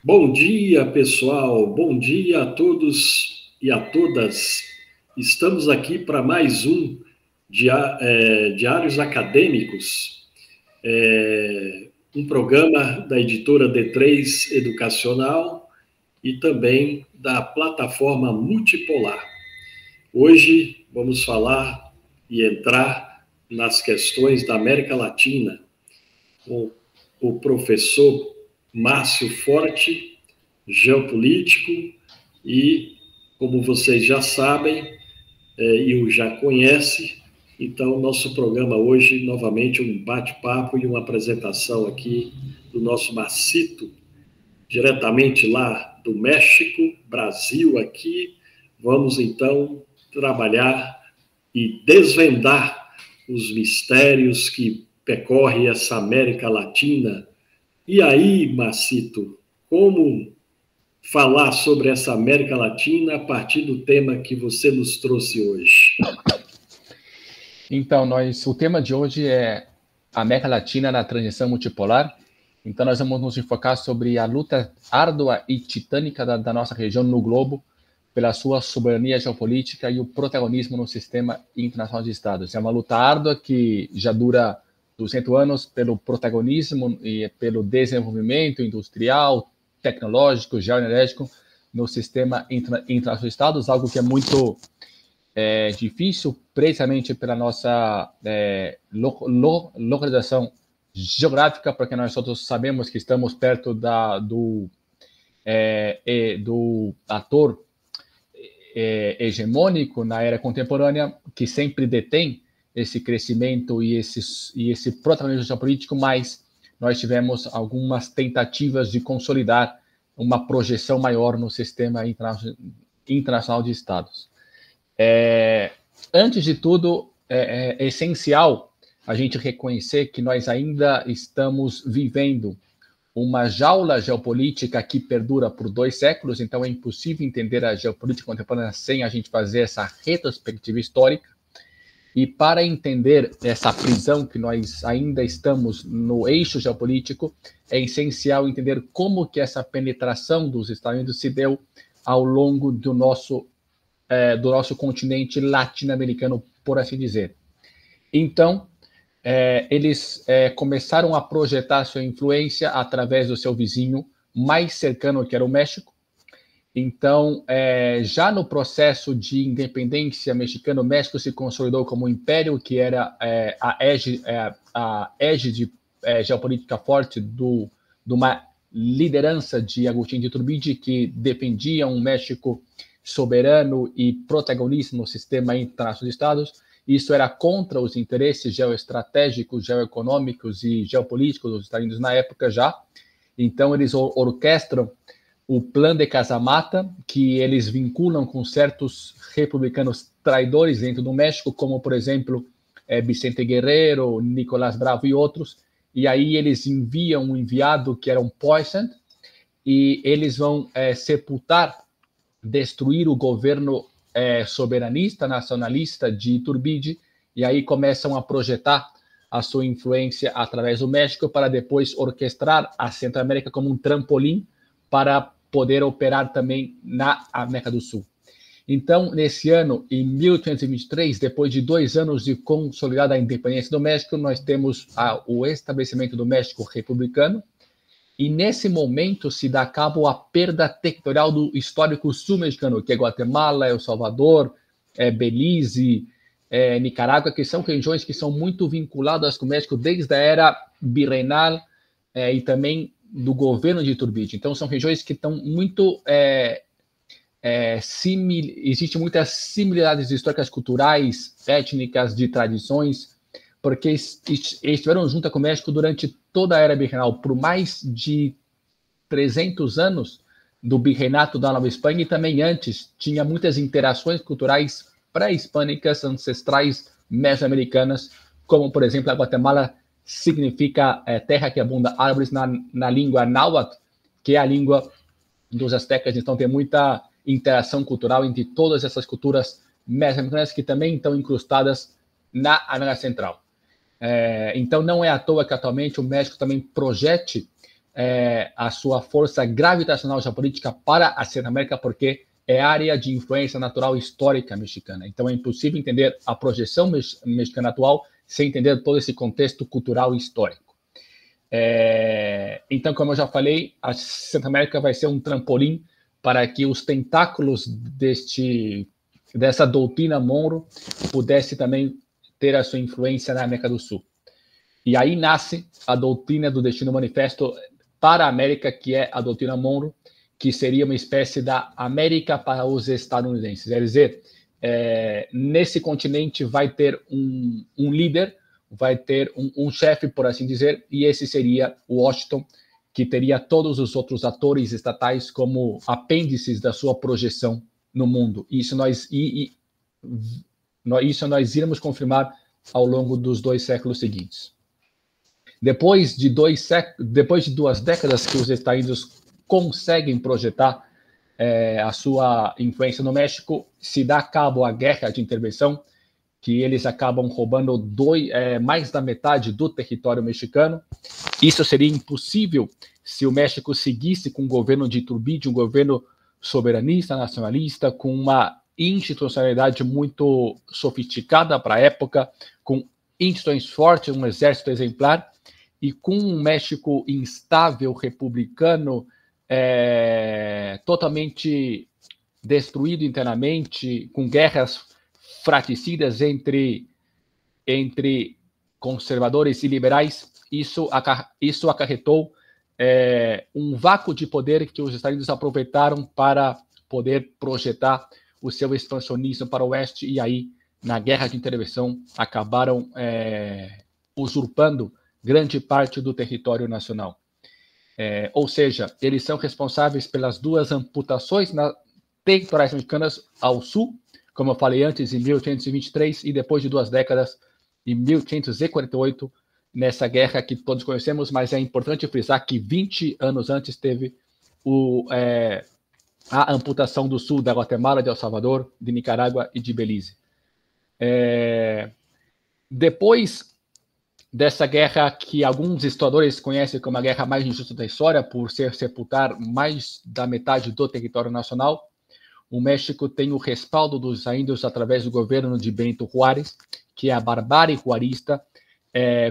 Bom dia, pessoal. Bom dia a todos e a todas. Estamos aqui para mais um Diários Acadêmicos, um programa da editora D3 Educacional e também da plataforma Multipolar. Hoje vamos falar e entrar nas questões da América Latina com o professor Márcio Forte, geopolítico, e, como vocês já sabem, e o já conhece, então nosso programa hoje, novamente, um bate-papo e uma apresentação aqui do nosso Marcito, diretamente lá do México, Brasil aqui. Vamos, então, trabalhar e desvendar os mistérios que percorrem essa América Latina. E aí, Marcito, como falar sobre essa América Latina a partir do tema que você nos trouxe hoje? Então, o tema de hoje é América Latina na transição multipolar. Então, nós vamos nos enfocar sobre a luta árdua e titânica da nossa região no globo pela sua soberania geopolítica e o protagonismo no sistema internacional de estados. É uma luta árdua que já dura 200 anos pelo protagonismo e pelo desenvolvimento industrial, tecnológico, geoenergético no sistema internacional de estados, algo que é muito difícil, precisamente pela nossa localização geográfica, porque nós todos sabemos que estamos perto do ator hegemônico na era contemporânea, que sempre detém esse crescimento e esse protagonismo geopolítico, mas nós tivemos algumas tentativas de consolidar uma projeção maior no sistema internacional de estados. Antes de tudo, é essencial a gente reconhecer que nós ainda estamos vivendo uma jaula geopolítica que perdura por 2 séculos, então é impossível entender a geopolítica contemporânea sem a gente fazer essa retrospectiva histórica. E para entender essa prisão que nós ainda estamos no eixo geopolítico, é essencial entender como que essa penetração dos Estados Unidos se deu ao longo do nosso continente latino-americano, por assim dizer. Então, eles começaram a projetar sua influência através do seu vizinho mais cercano, que era o México. Então, já no processo de independência mexicana, o México se consolidou como um império, que era a égide geopolítica forte de uma liderança de Agustín de Iturbide, que defendia um México soberano e protagonista no sistema internacional de estados. Isso era contra os interesses geoestratégicos, geoeconômicos e geopolíticos dos Estados Unidos na época já. Então, eles orquestram o Plano de Casamata, que eles vinculam com certos republicanos traidores dentro do México, como, por exemplo, Vicente Guerrero, Nicolás Bravo e outros. E aí eles enviam um enviado que era um Poisson, e eles vão sepultar, destruir o governo soberanista, nacionalista de Iturbide, e aí começam a projetar a sua influência através do México para depois orquestrar a Centro-América como um trampolim para poder operar também na América do Sul. Então, nesse ano, em 1823, depois de 2 anos de consolidada a independência do México, nós temos o estabelecimento do México republicano, e nesse momento se dá cabo a perda territorial do histórico sul-mexicano, que é Guatemala, El Salvador, Belize, Nicarágua, que são regiões que são muito vinculadas com o México desde a era virreinal e também do governo de Iturbide. Então, são regiões que estão muito... Existem muitas similaridades históricas, culturais, étnicas, de tradições, porque estiveram junto com o México durante toda a era virreinal, por mais de 300 anos do virreinato da Nova Espanha, e também antes tinha muitas interações culturais pré-hispânicas, ancestrais mesoamericanas, como, por exemplo, a Guatemala significa terra que abunda árvores na língua náhuatl, que é a língua dos astecas. Então tem muita interação cultural entre todas essas culturas mesoamericanas que também estão incrustadas na América Central. Então não é à toa que atualmente o México também projete a sua força gravitacional geopolítica para a Centro-América, porque é área de influência natural histórica mexicana. Então é impossível entender a projeção mexicana atual sem entender todo esse contexto cultural e histórico. Então, como eu já falei, a Centro-América vai ser um trampolim para que os tentáculos dessa doutrina Monroe pudesse também ter a sua influência na América do Sul. E aí nasce a doutrina do Destino Manifesto para a América, que é a doutrina Monroe, que seria uma espécie da América para os estadunidenses. Quer dizer, nesse continente vai ter um líder, vai ter um chefe, por assim dizer, e esse seria Washington, que teria todos os outros atores estatais como apêndices da sua projeção no mundo. Isso nós iremos confirmar ao longo dos 2 séculos seguintes. Depois de 2 décadas que os Estados Unidos conseguem projetar a sua influência no México, se dá cabo à guerra de intervenção, que eles acabam roubando mais da metade do território mexicano. Isso seria impossível se o México seguisse com um governo de Iturbide, um governo soberanista, nacionalista, com uma institucionalidade muito sofisticada para a época, com instituições fortes, um exército exemplar, e com um México instável, republicano, totalmente destruído internamente, com guerras fratricidas entre conservadores e liberais. Isso acarretou um vácuo de poder que os Estados Unidos aproveitaram para poder projetar o seu expansionismo para o oeste, e aí, na guerra de intervenção, acabaram usurpando grande parte do território nacional. Ou seja, eles são responsáveis pelas 2 amputações territoriais mexicanas ao sul, como eu falei antes, em 1823, e depois de 2 décadas, em 1848, nessa guerra que todos conhecemos, mas é importante frisar que 20 anos antes teve a amputação do sul da Guatemala, de El Salvador, de Nicarágua e de Belize. Depois dessa guerra que alguns historiadores conhecem como a guerra mais injusta da história, por sepultar mais da metade do território nacional, o México tem o respaldo dos índios através do governo de Benito Juárez, que é a barbárie juarista,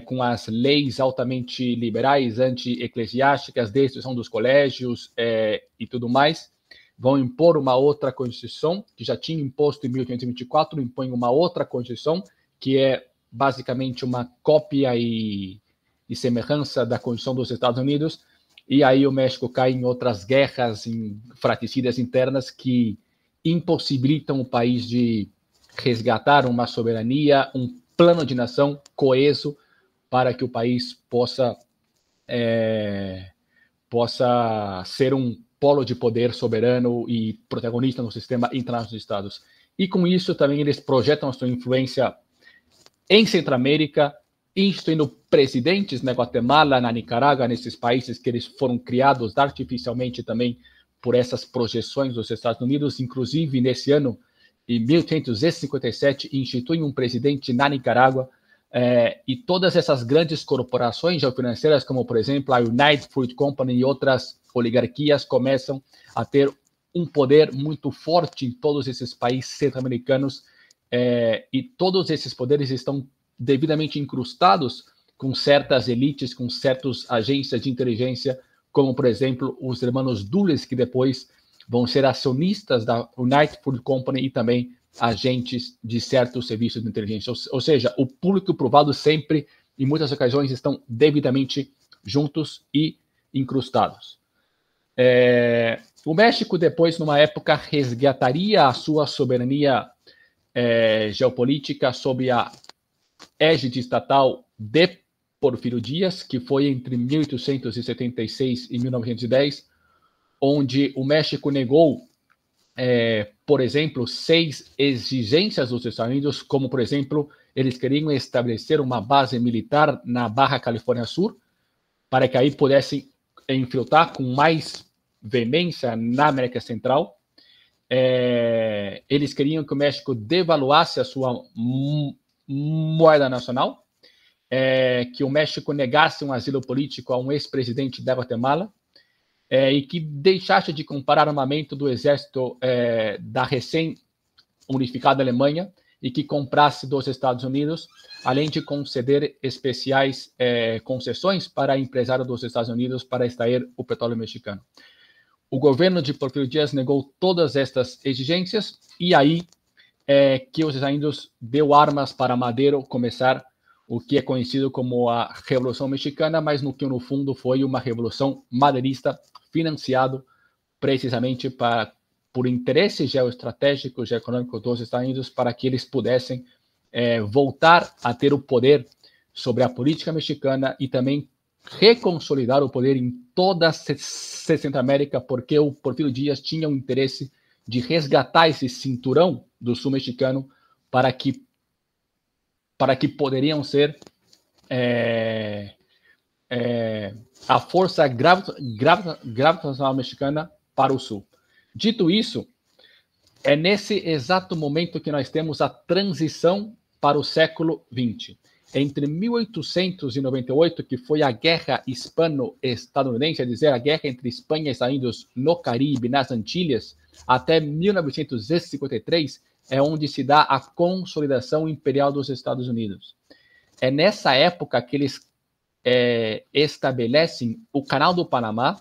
com as leis altamente liberais, anti-eclesiásticas, destruição dos colégios e tudo mais. Vão impor uma outra Constituição, que já tinha imposto em 1824, impõe uma outra Constituição, que é basicamente uma cópia e semelhança da Constituição dos Estados Unidos, e aí o México cai em outras guerras fratricidas internas que impossibilitam o país de resgatar uma soberania, um plano de nação coeso para que o país possa ser um polo de poder soberano e protagonista no sistema internacional dos Estados. E com isso também eles projetam a sua influência em Centro-América, instituindo presidentes na Guatemala, na Nicarágua, nesses países que eles foram criados artificialmente também por essas projeções dos Estados Unidos. Inclusive, nesse ano, em 1857, institui um presidente na Nicarágua, e todas essas grandes corporações geofinanceiras, como, por exemplo, a United Fruit Company e outras oligarquias, começam a ter um poder muito forte em todos esses países centro-americanos, e todos esses poderes estão devidamente incrustados com certas elites, com certas agências de inteligência, como, por exemplo, os irmãos Dulles, que depois vão ser acionistas da United Fruit Company e também agentes de certos serviços de inteligência. Ou seja, o público e o privado sempre, em muitas ocasiões, estão devidamente juntos e incrustados. O México, depois, numa época, resgataria a sua soberania geopolítica sob a égide estatal de Porfírio Dias, que foi entre 1876 e 1910, onde o México negou, por exemplo, 6 exigências dos Estados Unidos, como, por exemplo, eles queriam estabelecer uma base militar na Baja Califórnia Sur, para que aí pudessem infiltrar com mais veemência na América Central. Eles queriam que o México devaluasse a sua moeda nacional, que o México negasse um asilo político a um ex-presidente da Guatemala, e que deixasse de comprar armamento do exército da recém-unificada Alemanha e que comprasse dos Estados Unidos, além de conceder especiais concessões para empresários dos Estados Unidos para extrair o petróleo mexicano. O governo de Porfirio Díaz negou todas estas exigências e aí que os Estados Unidos deu armas para Madero começar o que é conhecido como a Revolução Mexicana, mas no que no fundo foi uma revolução maderista financiado precisamente por interesses geoestratégicos e econômicos dos Estados Unidos para que eles pudessem voltar a ter o poder sobre a política mexicana e também reconsolidar o poder em toda a Centro-América, porque o Porfirio Díaz tinha o interesse de resgatar esse cinturão do sul mexicano para que poderiam ser a força gravitacional mexicana para o sul. Dito isso, é nesse exato momento que nós temos a transição para o século XX. Entre 1898, que foi a Guerra Hispano-Estadunidense, quer dizer, a guerra entre Espanha e Estados Unidos no Caribe, nas Antilhas, até 1953, é onde se dá a consolidação imperial dos Estados Unidos. É nessa época que eles estabelecem o Canal do Panamá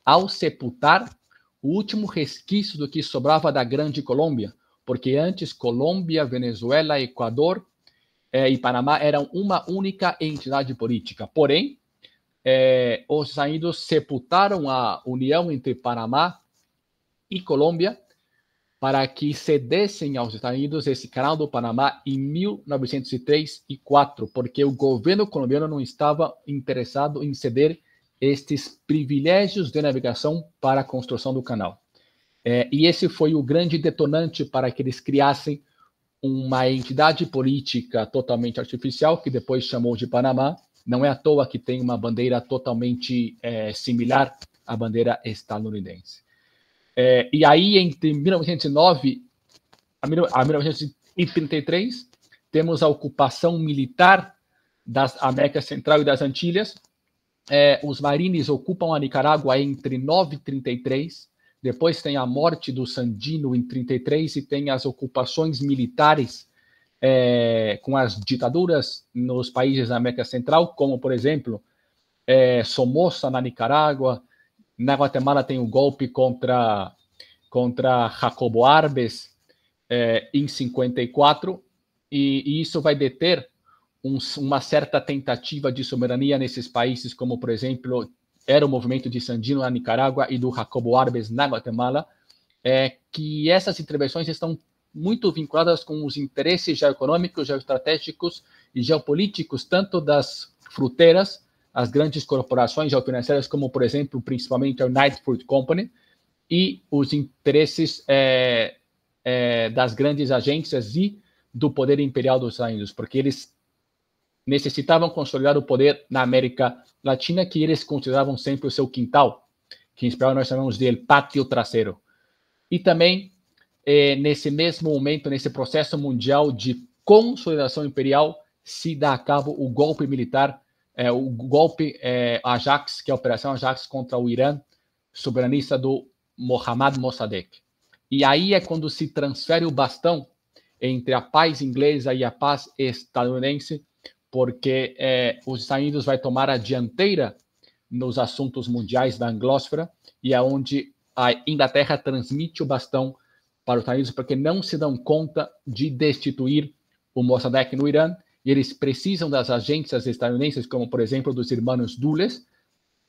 ao sepultar o último resquício do que sobrava da Grande Colômbia, porque antes Colômbia, Venezuela, Equador e Panamá eram uma única entidade política. Porém, os Estados Unidos sepultaram a união entre Panamá e Colômbia para que cedessem aos Estados Unidos esse Canal do Panamá em 1903 e 4, porque o governo colombiano não estava interessado em ceder estes privilégios de navegação para a construção do canal. E esse foi o grande detonante para que eles criassem uma entidade política totalmente artificial, que depois chamou de Panamá. Não é à toa que tem uma bandeira totalmente similar à bandeira estadunidense. E aí, entre 1909 a 1933, temos a ocupação militar das Américas Central e das Antilhas. Os marines ocupam a Nicarágua entre 9 e 33, depois tem a morte do Sandino em 33 e tem as ocupações militares com as ditaduras nos países da América Central, como, por exemplo, Somoza na Nicarágua. Na Guatemala tem o golpe contra Jacobo Arbenz em 54, e isso vai deter uma certa tentativa de soberania nesses países, como, por exemplo, era o movimento de Sandino na Nicarágua e do Jacobo Arbenz na Guatemala, que essas intervenções estão muito vinculadas com os interesses geoeconômicos, geoestratégicos e geopolíticos, tanto das fruteiras, as grandes corporações geofinanceiras, como, por exemplo, principalmente a United Fruit Company, e os interesses das grandes agências e do poder imperial dos Estados Unidos, porque eles necessitavam consolidar o poder na América Latina, que eles consideravam sempre o seu quintal, que em espanhol nós chamamos de el patio trasero. E também, nesse mesmo momento, nesse processo mundial de consolidação imperial, se dá a cabo o golpe militar, o golpe Ajax, que é a Operação Ajax contra o Irã, soberanista do Mohammad Mossadegh. E aí é quando se transfere o bastão entre a paz inglesa e a paz estadunidense, porque os Estados Unidos vai tomar a dianteira nos assuntos mundiais da anglósfera, e é onde a Inglaterra transmite o bastão para os Estados Unidos, porque não se dão conta de destituir o Mossadegh no Irã, e eles precisam das agências estadunidenses, como, por exemplo, dos irmãos Dulles,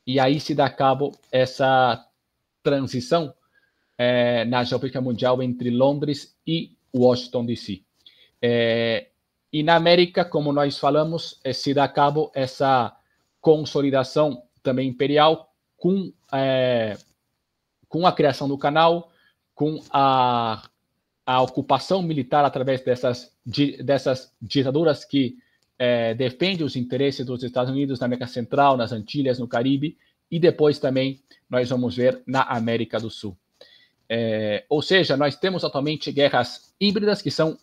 e aí se dá a cabo essa transição na geopolítica mundial entre Londres e Washington, D.C. E na América, como nós falamos, se dá a cabo essa consolidação também imperial com a criação do canal, com a ocupação militar através dessas ditaduras que defendem os interesses dos Estados Unidos na América Central, nas Antilhas, no Caribe, e depois também nós vamos ver na América do Sul. Ou seja, nós temos atualmente guerras híbridas que são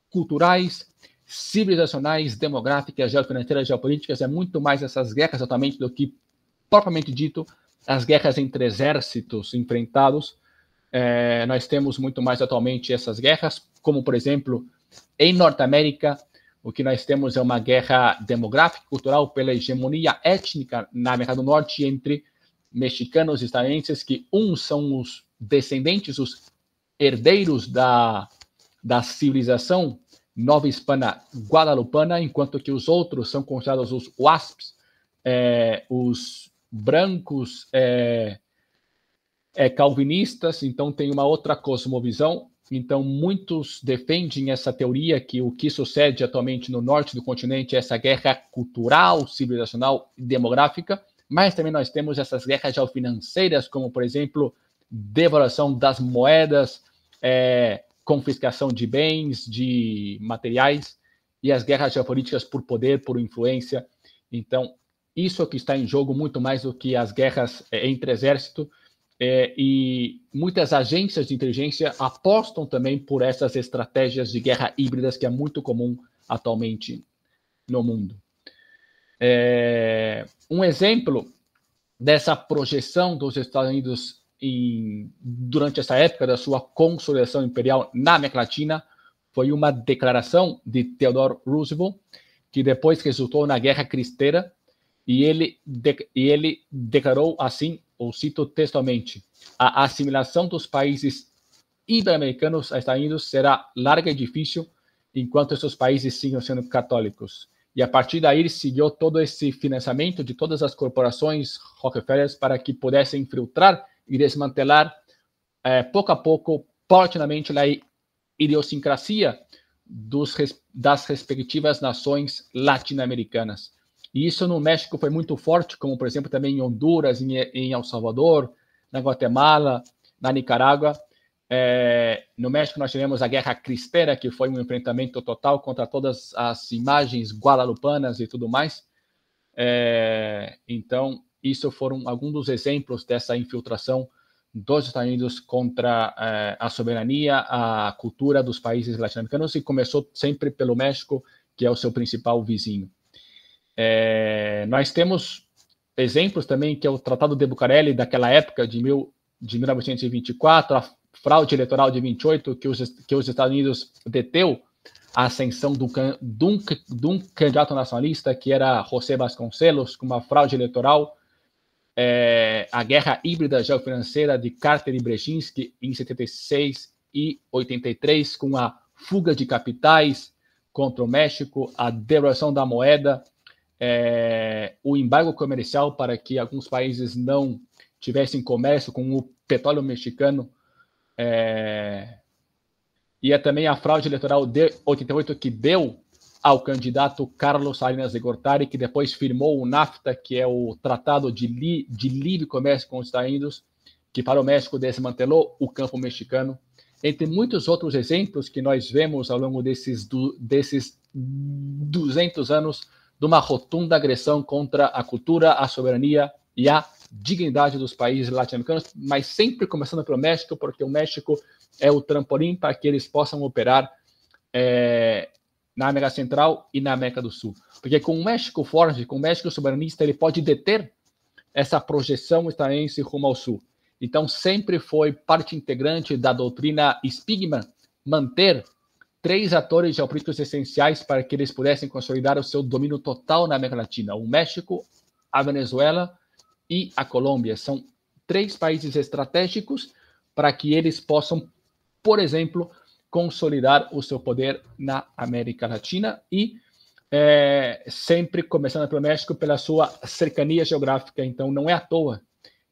culturais, civilizacionais, demográficas, geofinanceiras, geopolíticas, é muito mais essas guerras atualmente do que, propriamente dito, as guerras entre exércitos enfrentados. Nós temos muito mais atualmente essas guerras, como, por exemplo, em Norte-América, o que nós temos é uma guerra demográfica, cultural, pela hegemonia étnica na América do Norte entre mexicanos e estadunidenses, que uns são os descendentes, os herdeiros da civilização nova hispana guadalupana, enquanto que os outros são considerados os WASPs, os brancos calvinistas. Então tem uma outra cosmovisão. Então muitos defendem essa teoria que o que sucede atualmente no norte do continente é essa guerra cultural, civilizacional e demográfica, mas também nós temos essas guerras geofinanceiras, como por exemplo devaluação das moedas, confiscação de bens, de materiais, e as guerras geopolíticas por poder, por influência. Então, isso é o que está em jogo muito mais do que as guerras entre exército, e muitas agências de inteligência apostam também por essas estratégias de guerra híbridas, que é muito comum atualmente no mundo. Um exemplo dessa projeção dos Estados Unidos durante essa época da sua consolidação imperial na América Latina foi uma declaração de Theodore Roosevelt, que depois resultou na Guerra Cristera, e ele declarou assim, eu cito textualmente: a assimilação dos países ibero-americanos aos Estados Unidos será larga e difícil enquanto esses países sigam sendo católicos. E a partir daí ele seguiu todo esse financiamento de todas as corporações Rockefeller para que pudessem infiltrar e desmantelar pouco a pouco, paulatinamente, a idiosincrasia das respectivas nações latino-americanas. E isso no México foi muito forte, como, por exemplo, também em Honduras, em El Salvador, na Guatemala, na Nicarágua. No México nós tivemos a Guerra Cristera, que foi um enfrentamento total contra todas as imagens guadalupanas e tudo mais. Então, isso foram alguns dos exemplos dessa infiltração dos Estados Unidos contra a soberania, a cultura dos países latino-americanos, e começou sempre pelo México, que é o seu principal vizinho. Nós temos exemplos também, que é o Tratado de Bucareli, daquela época, de 1924, a fraude eleitoral de 28, que os Estados Unidos deteu a ascensão de um candidato nacionalista, que era José Vasconcelos, com uma fraude eleitoral. A guerra híbrida geofinanceira de Carter e Brzezinski em 76 e 83, com a fuga de capitais contra o México, a devaluação da moeda, o embargo comercial para que alguns países não tivessem comércio com o petróleo mexicano, e também a fraude eleitoral de 88, que deu ao candidato Carlos Salinas de Gortari, que depois firmou o NAFTA, que é o Tratado de Livre Comércio com os Estados Unidos, que para o México desmantelou o campo mexicano, entre muitos outros exemplos que nós vemos ao longo desses 200 anos de uma rotunda agressão contra a cultura, a soberania e a dignidade dos países latino-americanos, mas sempre começando pelo México, porque o México é o trampolim para que eles possam operar na América Central e na América do Sul. Porque com o México forte, com o México soberanista, ele pode deter essa projeção estadunidense rumo ao Sul. Então, sempre foi parte integrante da doutrina Spigman manter 3 atores geopolíticos essenciais para que eles pudessem consolidar o seu domínio total na América Latina: o México, a Venezuela e a Colômbia. São 3 países estratégicos para que eles possam, por exemplo, consolidar o seu poder na América Latina, e sempre começando pelo México, pela sua cercania geográfica. Então, não é à toa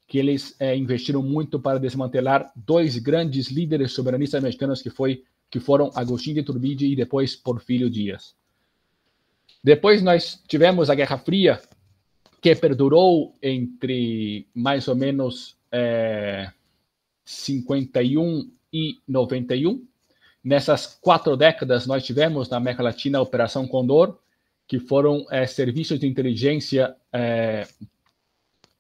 que eles investiram muito para desmantelar 2 grandes líderes soberanistas mexicanos, que foram Agustín de Iturbide e depois Porfirio Díaz. Depois nós tivemos a Guerra Fria, que perdurou entre mais ou menos 51 e 91. Nessas 4 décadas, nós tivemos na América Latina a Operação Condor, que foram serviços de inteligência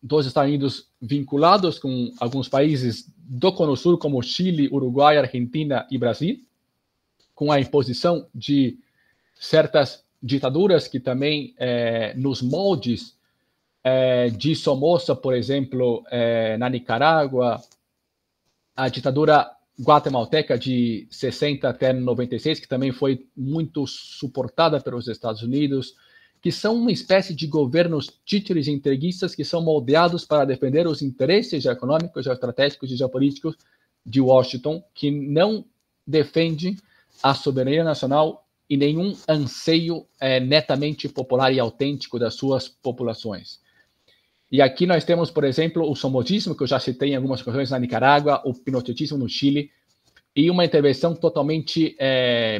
dos Estados Unidos vinculados com alguns países do Cono Sul, como Chile, Uruguai, Argentina e Brasil, com a imposição de certas ditaduras que também, nos moldes de Somoza, por exemplo, na Nicarágua, a ditadura guatemalteca de 60 até 96, que também foi muito suportada pelos Estados Unidos, que são uma espécie de governos títeres e entreguistas que são moldeados para defender os interesses econômicos, geoestratégicos e geopolíticos de Washington, que não defende a soberania nacional e nenhum anseio netamente popular e autêntico das suas populações. E aqui nós temos, por exemplo, o somozismo, que eu já citei em algumas ocasiões na Nicarágua, o pinochetismo no Chile, e uma intervenção totalmente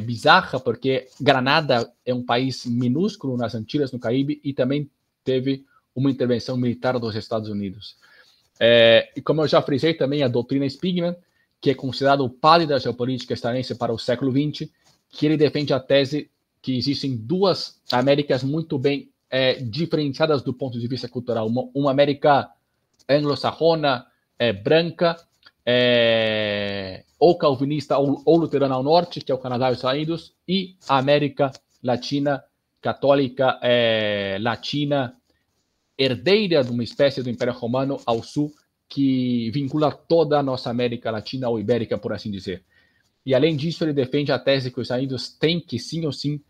bizarra, porque Granada é um país minúsculo nas Antilhas, no Caribe, e também teve uma intervenção militar dos Estados Unidos. E como eu já frisei também, a doutrina Spigman, que é considerado o padre da geopolítica estadunidense para o século XX, que ele defende a tese que existem duas Américas muito bem diferenciadas do ponto de vista cultural. Uma América anglo-saxona, branca, ou calvinista ou luterana ao norte, que é o Canadá e os Estados Unidos, e a América Latina, católica, latina, herdeira de uma espécie do Império Romano ao sul, que vincula toda a nossa América Latina ou Ibérica, por assim dizer. E, além disso, ele defende a tese que os Estados Unidos têm que, sim ou sim,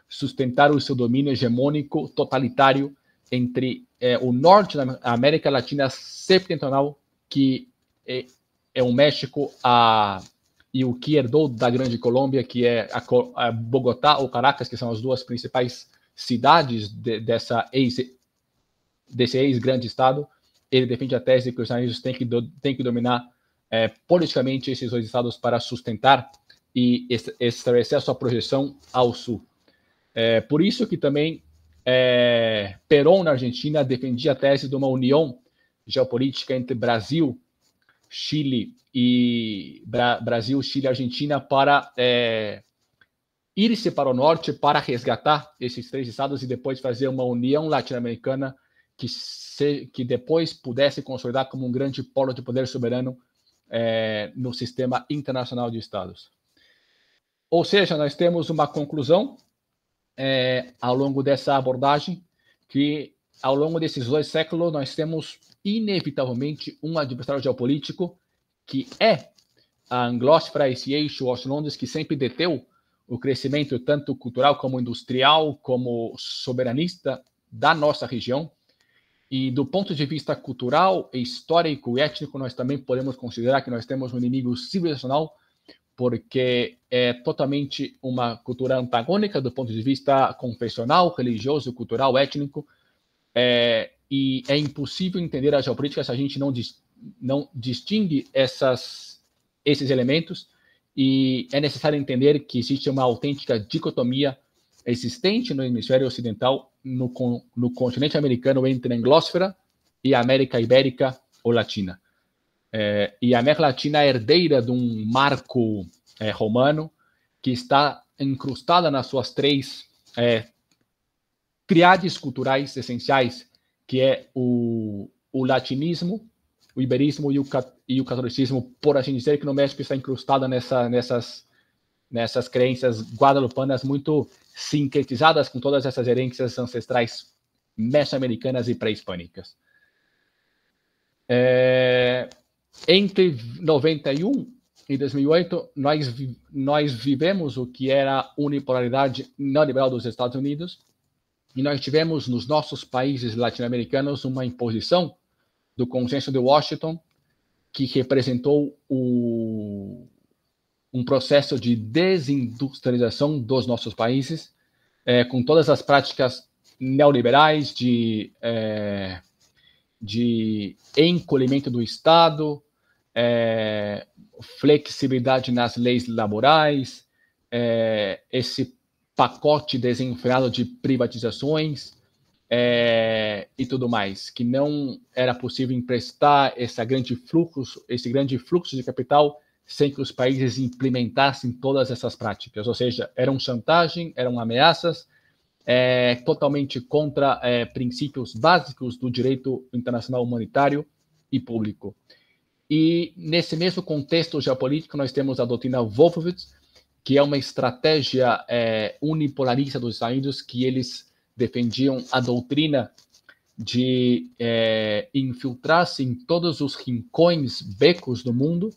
sustentar o seu domínio hegemônico totalitário entre o norte da América Latina septentrional, que é o México, e o que herdou da Grande Colômbia, que é a Bogotá ou Caracas, que são as duas principais cidades desse ex-grande estado. Ele defende a tese que os Estados Unidos têm que dominar politicamente esses dois estados para sustentar e estabelecer a sua projeção ao sul. Por isso que também Perón, na Argentina, defendia a tese de uma união geopolítica entre Brasil, Chile e Argentina para ir-se para o norte para resgatar esses três estados e depois fazer uma união latino-americana que depois pudesse consolidar como um grande polo de poder soberano no sistema internacional de estados. Ou seja, nós temos uma conclusão ao longo dessa abordagem, que ao longo desses 2 séculos nós temos inevitavelmente um adversário geopolítico que é a anglósfera, esse eixo Washington-Londres, que sempre deteu o crescimento tanto cultural como industrial, como soberanista da nossa região. E do ponto de vista cultural, histórico e étnico, nós também podemos considerar que nós temos um inimigo civilizacional, porque é totalmente uma cultura antagônica do ponto de vista confessional, religioso, cultural, étnico, e é impossível entender a geopolítica se a gente não distingue esses elementos, e é necessário entender que existe uma autêntica dicotomia existente no hemisfério ocidental, no continente americano, entre a anglósfera e a América Ibérica ou Latina. E a América Latina é herdeira de um marco romano que está incrustada nas suas 3 triades culturais essenciais, que é o latinismo, o iberismo e o catolicismo, por assim dizer, que no México está incrustada nessas crenças guadalupanas muito sincretizadas com todas essas herências ancestrais mesoamericanas e pré-hispânicas. Entre 91 e 2008, nós vivemos o que era a unipolaridade neoliberal dos Estados Unidos, e nós tivemos nos nossos países latino-americanos uma imposição do consenso de Washington, que representou um processo de desindustrialização dos nossos países, com todas as práticas neoliberais de encolhimento do Estado, flexibilidade nas leis laborais, esse pacote desenfreado de privatizações e tudo mais, que não era possível emprestar esse grande fluxo de capital sem que os países implementassem todas essas práticas. Ou seja, eram chantagem, eram ameaças, totalmente contra princípios básicos do direito internacional humanitário e público. E nesse mesmo contexto geopolítico, nós temos a doutrina Wolfowitz, que é uma estratégia unipolarista dos Estados Unidos, que eles defendiam a doutrina de infiltrar-se em todos os rincões, becos do mundo,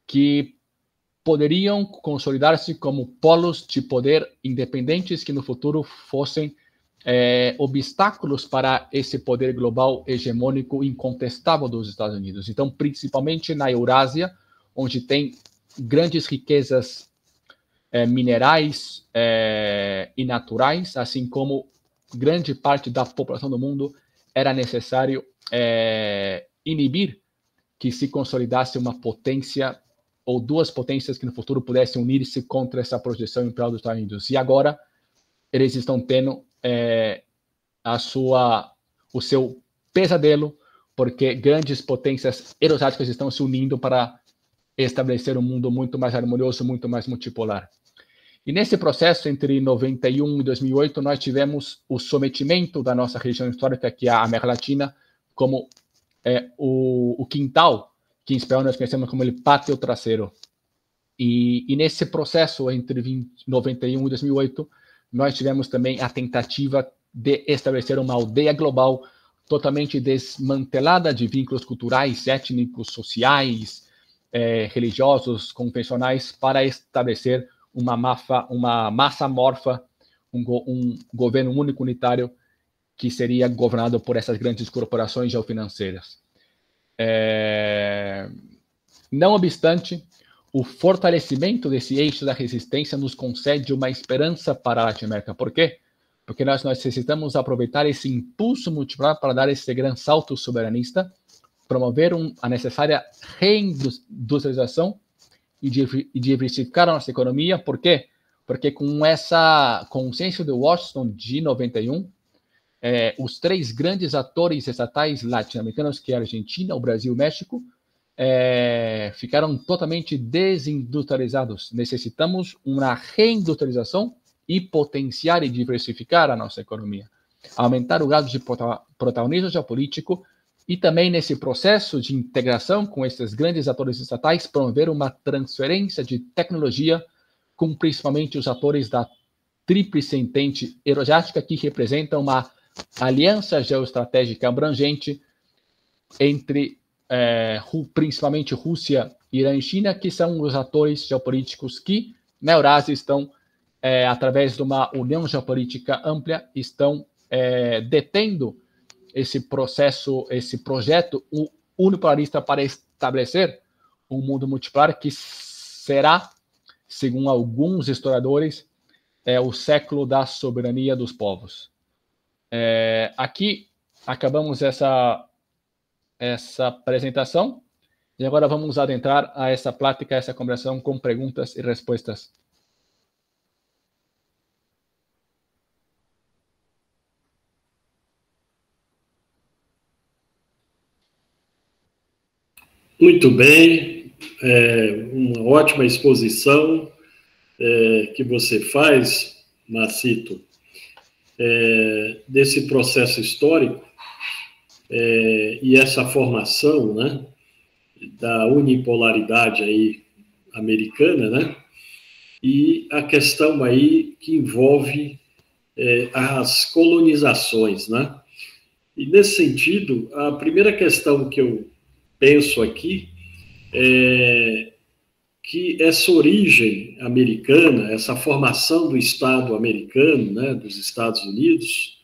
que poderiam consolidar-se como polos de poder independentes que no futuro fossem obstáculos para esse poder global hegemônico incontestável dos Estados Unidos. Então, principalmente na Eurásia, onde tem grandes riquezas minerais e naturais, assim como grande parte da população do mundo, era necessário inibir que se consolidasse uma potência ou duas potências que no futuro pudessem unir-se contra essa projeção imperial dos Estados Unidos. E agora eles estão tendo o seu pesadelo, porque grandes potências euroasiáticas estão se unindo para estabelecer um mundo muito mais harmonioso, muito mais multipolar. E nesse processo, entre 91 e 2008, nós tivemos o sometimento da nossa região histórica, que é a América Latina, como o quintal, que em espanhol nós conhecemos como o pátio traseiro. E nesse processo, entre 91 e 2008, nós tivemos também a tentativa de estabelecer uma aldeia global totalmente desmantelada de vínculos culturais, étnicos, sociais, religiosos, convencionais, para estabelecer uma massa amorfa, um governo único unitário que seria governado por essas grandes corporações geofinanceiras. Não obstante, o fortalecimento desse eixo da resistência nos concede uma esperança para a Latinoamérica. Por quê? Porque nós necessitamos aproveitar esse impulso multipolar para dar esse grande salto soberanista, promover a necessária reindustrialização e diversificar a nossa economia. Por quê? Porque com essa consciência de Washington de 91, os três grandes atores estatais latino-americanos, que é a Argentina, o Brasil e o México, ficaram totalmente desindustrializados. Necessitamos uma reindustrialização e potenciar e diversificar a nossa economia. Aumentar o grau de protagonismo geopolítico e também, nesse processo de integração com esses grandes atores estatais, promover uma transferência de tecnologia com principalmente os atores da Tríplice Entente Euroasiática, que representa uma aliança geoestratégica abrangente entre principalmente Rússia, Irã e China, que são os atores geopolíticos que na Eurásia estão, através de uma união geopolítica ampla, estão detendo esse processo, esse projeto unipolarista para estabelecer um mundo multipolar que será, segundo alguns historiadores, o século da soberania dos povos. Aqui acabamos essa apresentação e agora vamos adentrar a essa plática, essa conversação com perguntas e respostas. Muito bem, uma ótima exposição que você faz, Marcito, desse processo histórico e essa formação, né, da unipolaridade aí americana, né, e a questão aí que envolve as colonizações, né. E nesse sentido, a primeira questão que eu penso aqui é que essa origem americana, essa formação do Estado americano, né, dos Estados Unidos,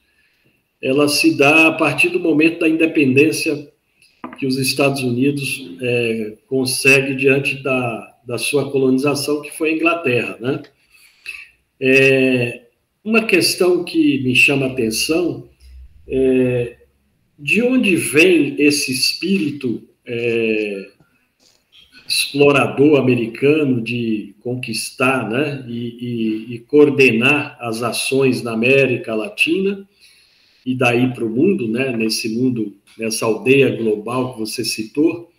ela se dá a partir do momento da independência que os Estados Unidos consegue diante da sua colonização, que foi a Inglaterra, né? Uma questão que me chama a atenção é de onde vem esse espírito explorador americano de conquistar, né, e coordenar as ações na América Latina e daí para o mundo, né, nesse mundo, nessa aldeia global que você citou.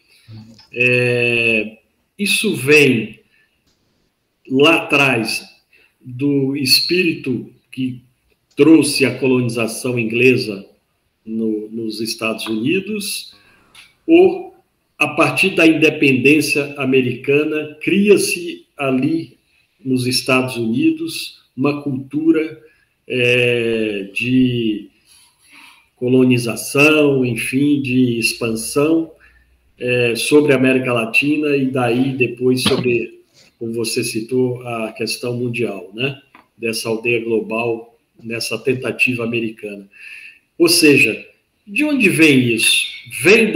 Isso vem lá atrás do espírito que trouxe a colonização inglesa nos Estados Unidos, ou a partir da independência americana cria-se ali nos Estados Unidos, uma cultura de colonização, enfim, de expansão sobre a América Latina e daí depois sobre, como você citou, a questão mundial, né? Dessa aldeia global, nessa tentativa americana. Ou seja, de onde vem isso? Vem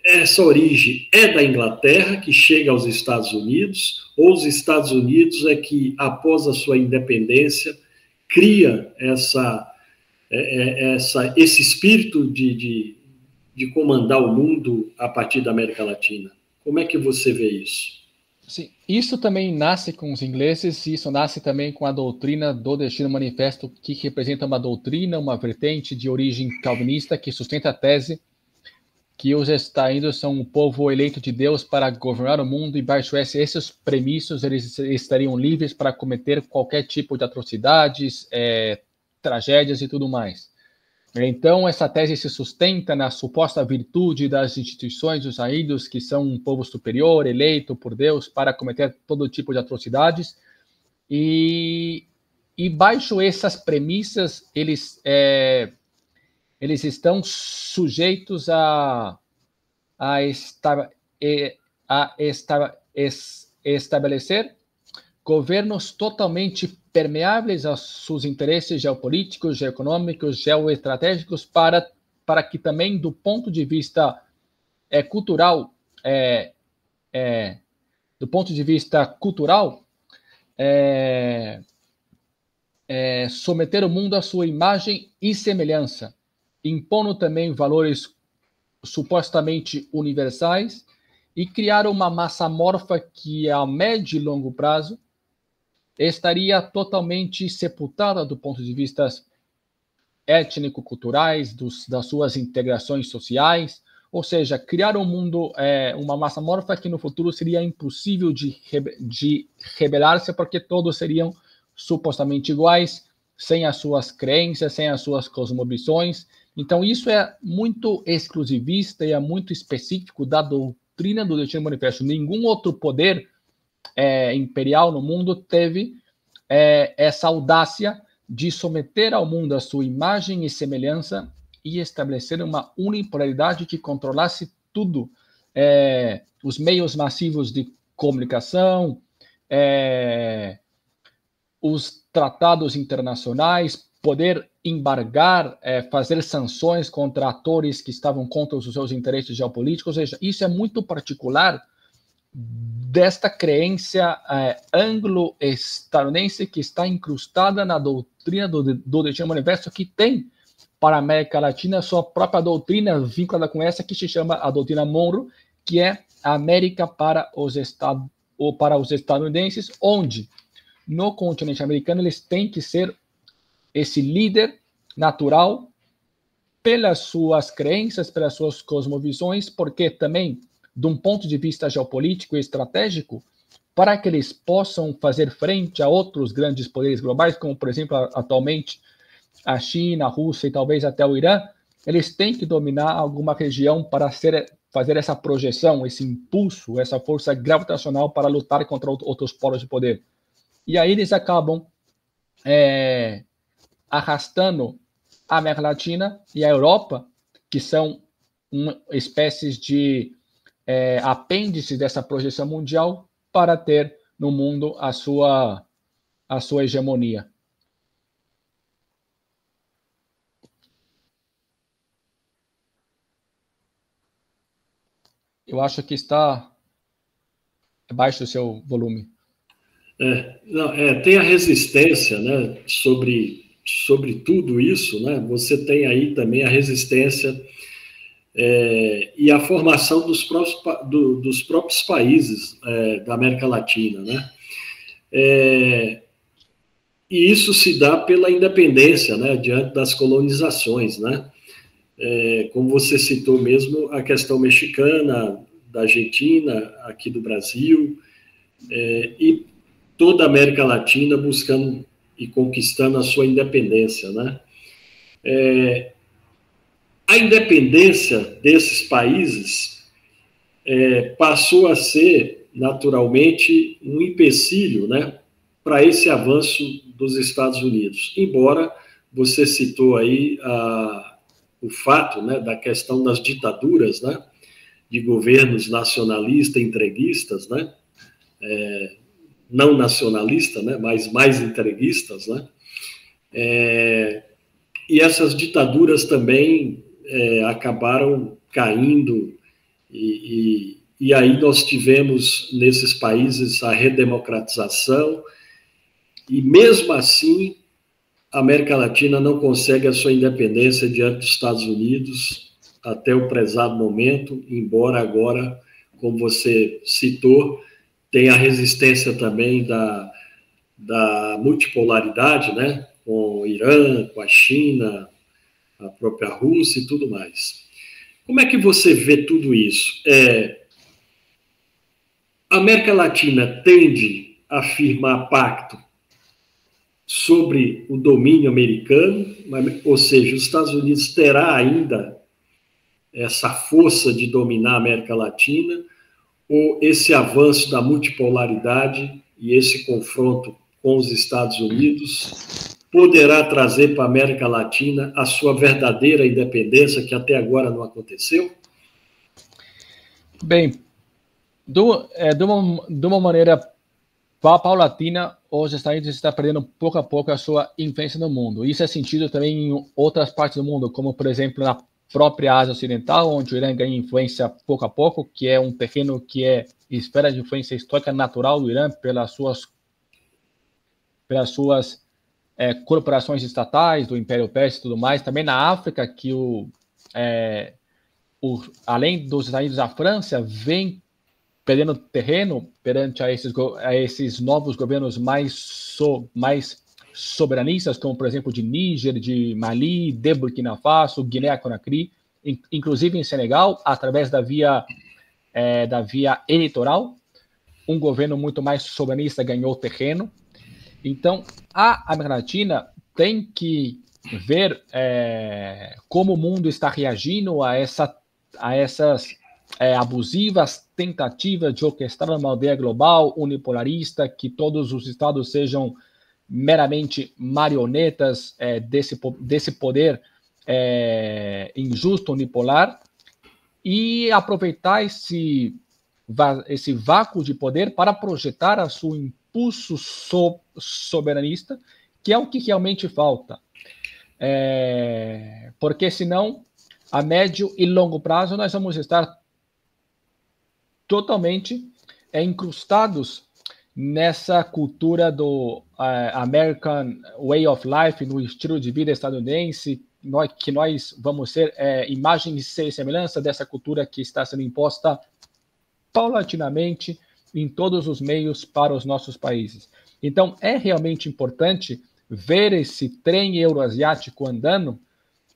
essa origem é da Inglaterra, que chega aos Estados Unidos, ou os Estados Unidos é que, após a sua independência, cria esse espírito de comandar o mundo a partir da América Latina? Como é que você vê isso? Sim, isso também nasce com os ingleses, e isso nasce também com a doutrina do Destino Manifesto, que representa uma doutrina, uma vertente de origem calvinista que sustenta a tese que os Estados Unidos são um povo eleito de Deus para governar o mundo, e baixo esses premissas eles estariam livres para cometer qualquer tipo de atrocidades, tragédias e tudo mais. Então, essa tese se sustenta na suposta virtude das instituições dos saídos, que são um povo superior, eleito por Deus para cometer todo tipo de atrocidades. E baixo essas premissas, eles estão sujeitos a estabelecer governos totalmente permeáveis aos seus interesses geopolíticos, geoeconômicos, geoestratégicos, para que também, do ponto de vista cultural, someter o mundo à sua imagem e semelhança, impondo também valores supostamente universais e criar uma massa amorfa que, a médio e longo prazo, estaria totalmente sepultada do ponto de vista étnico-culturais, das suas integrações sociais, ou seja, criar um mundo, uma massa amorfa que no futuro seria impossível de rebelar-se, porque todos seriam supostamente iguais, sem as suas crenças, sem as suas cosmovisões. Então, isso é muito exclusivista e é muito específico da doutrina do Destino Manifesto. Nenhum outro poder imperial no mundo teve essa audácia de someter ao mundo a sua imagem e semelhança e estabelecer uma unipolaridade que controlasse tudo, os meios massivos de comunicação, os tratados internacionais, poder embargar, fazer sanções contra atores que estavam contra os seus interesses geopolíticos. Ou seja, isso é muito particular desta crença anglo-estadunidense que está incrustada na doutrina do Destino Manifesto, que tem para a América Latina sua própria doutrina vinculada com essa, que se chama a doutrina Monroe, que é a América para os estadunidenses, onde no continente americano eles têm que ser esse líder natural pelas suas crenças, pelas suas cosmovisões, porque também, de um ponto de vista geopolítico e estratégico, para que eles possam fazer frente a outros grandes poderes globais, como, por exemplo, atualmente a China, a Rússia e talvez até o Irã, eles têm que dominar alguma região para fazer essa projeção, esse impulso, essa força gravitacional para lutar contra outros polos de poder. E aí eles acabam arrastando a América Latina e a Europa, que são espécies de apêndices dessa projeção mundial, para ter no mundo a sua hegemonia. Eu acho que está baixo o seu volume. Tem a resistência, né, sobre tudo isso, né? Você tem aí também a resistência e a formação dos próprios países da América Latina, né? E isso se dá pela independência, né, diante das colonizações, né? Como você citou mesmo, a questão mexicana, da Argentina, aqui do Brasil, e toda a América Latina buscando e conquistando a sua independência, né? A independência desses países passou a ser naturalmente, um empecilho, né, para esse avanço dos Estados Unidos. Embora você citou aí o fato, né, da questão das ditaduras, né, de governos nacionalistas, entreguistas, né, não nacionalistas, né, mas mais entreguistas, né, e essas ditaduras também acabaram caindo e aí nós tivemos nesses países a redemocratização e mesmo assim a América Latina não consegue a sua independência diante dos Estados Unidos até o prezado momento, embora agora, como você citou, tenha a resistência também da multipolaridade, né, com o Irã, com a China, a própria Rússia e tudo mais. Como é que você vê tudo isso? A América Latina tende a firmar pacto sobre o domínio americano, ou seja, os Estados Unidos terá ainda essa força de dominar a América Latina, ou esse avanço da multipolaridade e esse confronto com os Estados Unidos poderá trazer para a América Latina a sua verdadeira independência, que até agora não aconteceu? Bem, de uma maneira paulatina, os Estados Unidos estão perdendo pouco a pouco a sua influência no mundo. Isso é sentido também em outras partes do mundo, como, por exemplo, na própria Ásia Ocidental, onde o Irã ganha influência pouco a pouco, que é um terreno que é esfera de influência histórica natural do Irã pelas suas corporações estatais, do Império Persa e tudo mais. Também na África, que além dos Estados Unidos, a França vem perdendo terreno perante a esses novos governos mais soberanistas, como, por exemplo, de Níger, de Mali, de Burkina Faso, Guiné-Conakry, inclusive em Senegal, através da via eleitoral, um governo muito mais soberanista ganhou terreno. Então, a América Latina tem que ver como o mundo está reagindo a essas abusivas tentativas de orquestrar uma aldeia global unipolarista, que todos os estados sejam meramente marionetas desse poder injusto unipolar, e aproveitar esse vácuo de poder para projetar a seu impulso soberanista, que é o que realmente falta. Porque senão, a médio e longo prazo, nós vamos estar totalmente incrustados nessa cultura do American Way of Life, no estilo de vida estadunidense, que nós vamos ser imagem e semelhança dessa cultura que está sendo imposta paulatinamente em todos os meios para os nossos países. Então, é realmente importante ver esse trem euroasiático andando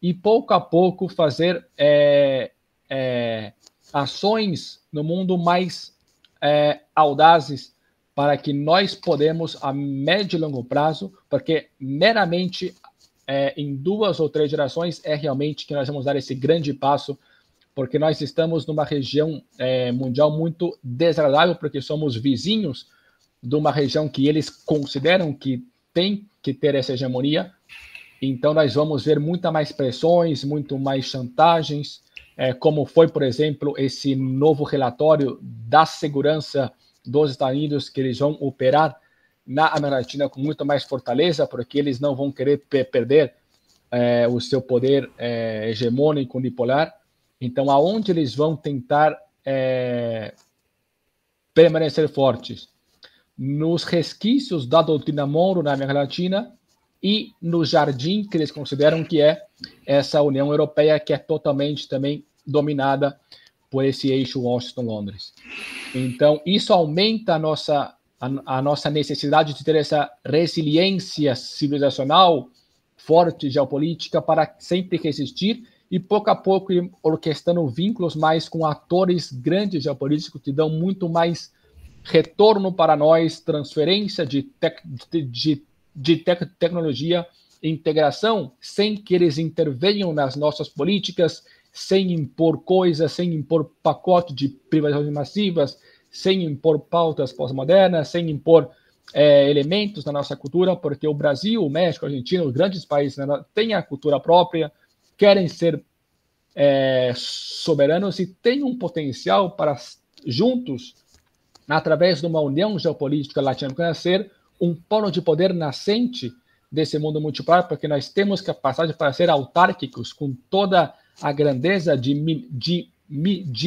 e, pouco a pouco, fazer ações no mundo mais audazes para que nós podemos, a médio e longo prazo, porque meramente em 2 ou 3 gerações é realmente que nós vamos dar esse grande passo, porque nós estamos numa região mundial muito desagradável, porque somos vizinhos de uma região que eles consideram que tem que ter essa hegemonia. Então, nós vamos ver muita mais pressões, muito mais chantagens, como foi, por exemplo, esse novo relatório da segurança dos Estados Unidos, que eles vão operar na América Latina com muito mais fortaleza, porque eles não vão querer perder o seu poder hegemônico unipolar. Então, aonde eles vão tentar permanecer fortes? Nos resquícios da doutrina Monroe na América Latina e no jardim que eles consideram que é essa União Europeia, que é totalmente também dominada por esse eixo Washington-Londres. Então, isso aumenta a nossa necessidade de ter essa resiliência civilizacional forte, geopolítica, para sempre resistir e, pouco a pouco, ir orquestrando vínculos mais com atores grandes geopolíticos que dão muito mais retorno para nós, transferência de tecnologia, integração, sem que eles intervenham nas nossas políticas, sem impor coisas, sem impor pacote de privatizações massivas, sem impor pautas pós-modernas, sem impor elementos da nossa cultura, porque o Brasil, o México, a Argentina, os grandes países, né, têm a cultura própria, querem ser soberanos e têm um potencial para, juntos, através de uma união geopolítica latino-americana, ser um polo de poder nascente desse mundo multipolar, porque nós temos capacidade para ser autárquicos com toda a grandeza de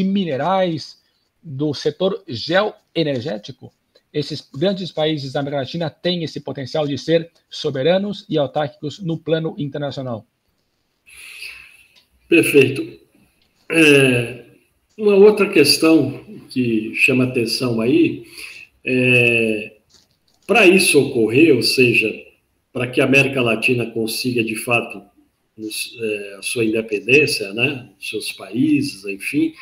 minerais do setor geoenergético. Esses grandes países da América Latina têm esse potencial de ser soberanos e autárquicos no plano internacional. Perfeito. Uma outra questão que chama atenção aí, para isso ocorrer, ou seja, para que a América Latina consiga, de fato, a sua independência, né, seus países, enfim,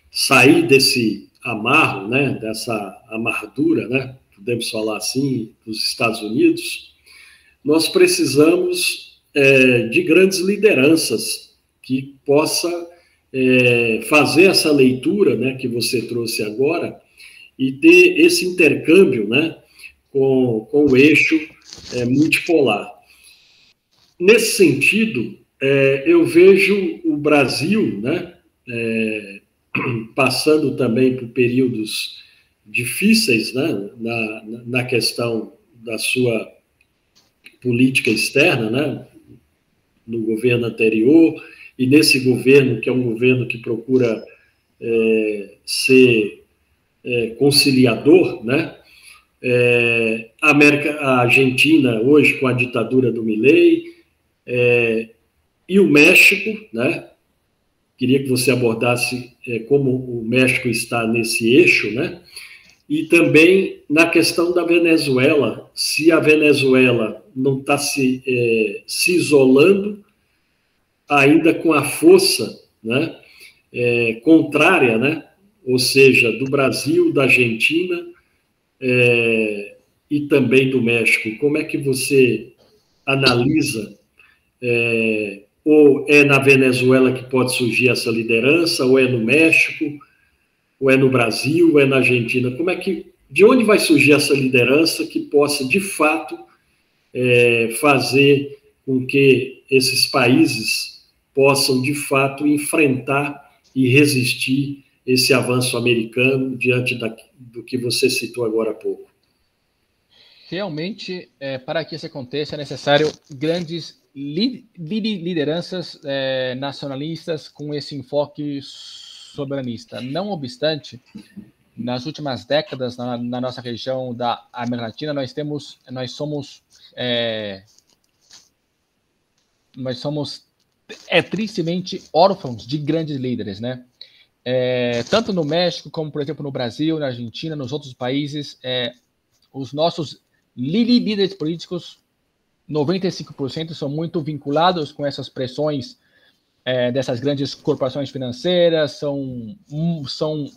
sair desse amarro, né, dessa amarradura, né, podemos falar assim, dos Estados Unidos, nós precisamos de grandes lideranças que possa fazer essa leitura, né, que você trouxe agora e ter esse intercâmbio, né, com o eixo multipolar. Nesse sentido, eu vejo o Brasil, né, passando também por períodos difíceis, né, na questão da sua política externa, né, no governo anterior, e nesse governo, que é um governo que procura ser conciliador, né, a Argentina, hoje, com a ditadura do Milei, e o México, né, queria que você abordasse como o México está nesse eixo, né, e também na questão da Venezuela, se a Venezuela não está se isolando ainda com a força, né, contrária, né, ou seja, do Brasil, da Argentina e também do México. Como é que você analisa? Ou é na Venezuela que pode surgir essa liderança, ou é no México, ou é no Brasil, ou é na Argentina? De onde vai surgir essa liderança que possa, de fato, fazer com que esses países possam, de fato, enfrentar e resistir esse avanço americano diante do que você citou agora há pouco? Realmente, para que isso aconteça, é necessário grandes lideranças nacionalistas com esse enfoque soberanista. Não obstante, nas últimas décadas, na nossa região da América Latina, nós somos tristemente órfãos de grandes líderes, né? Tanto no México, como, por exemplo, no Brasil, na Argentina, nos outros países, os nossos líderes políticos, 95% são muito vinculados com essas pressões dessas grandes corporações financeiras, são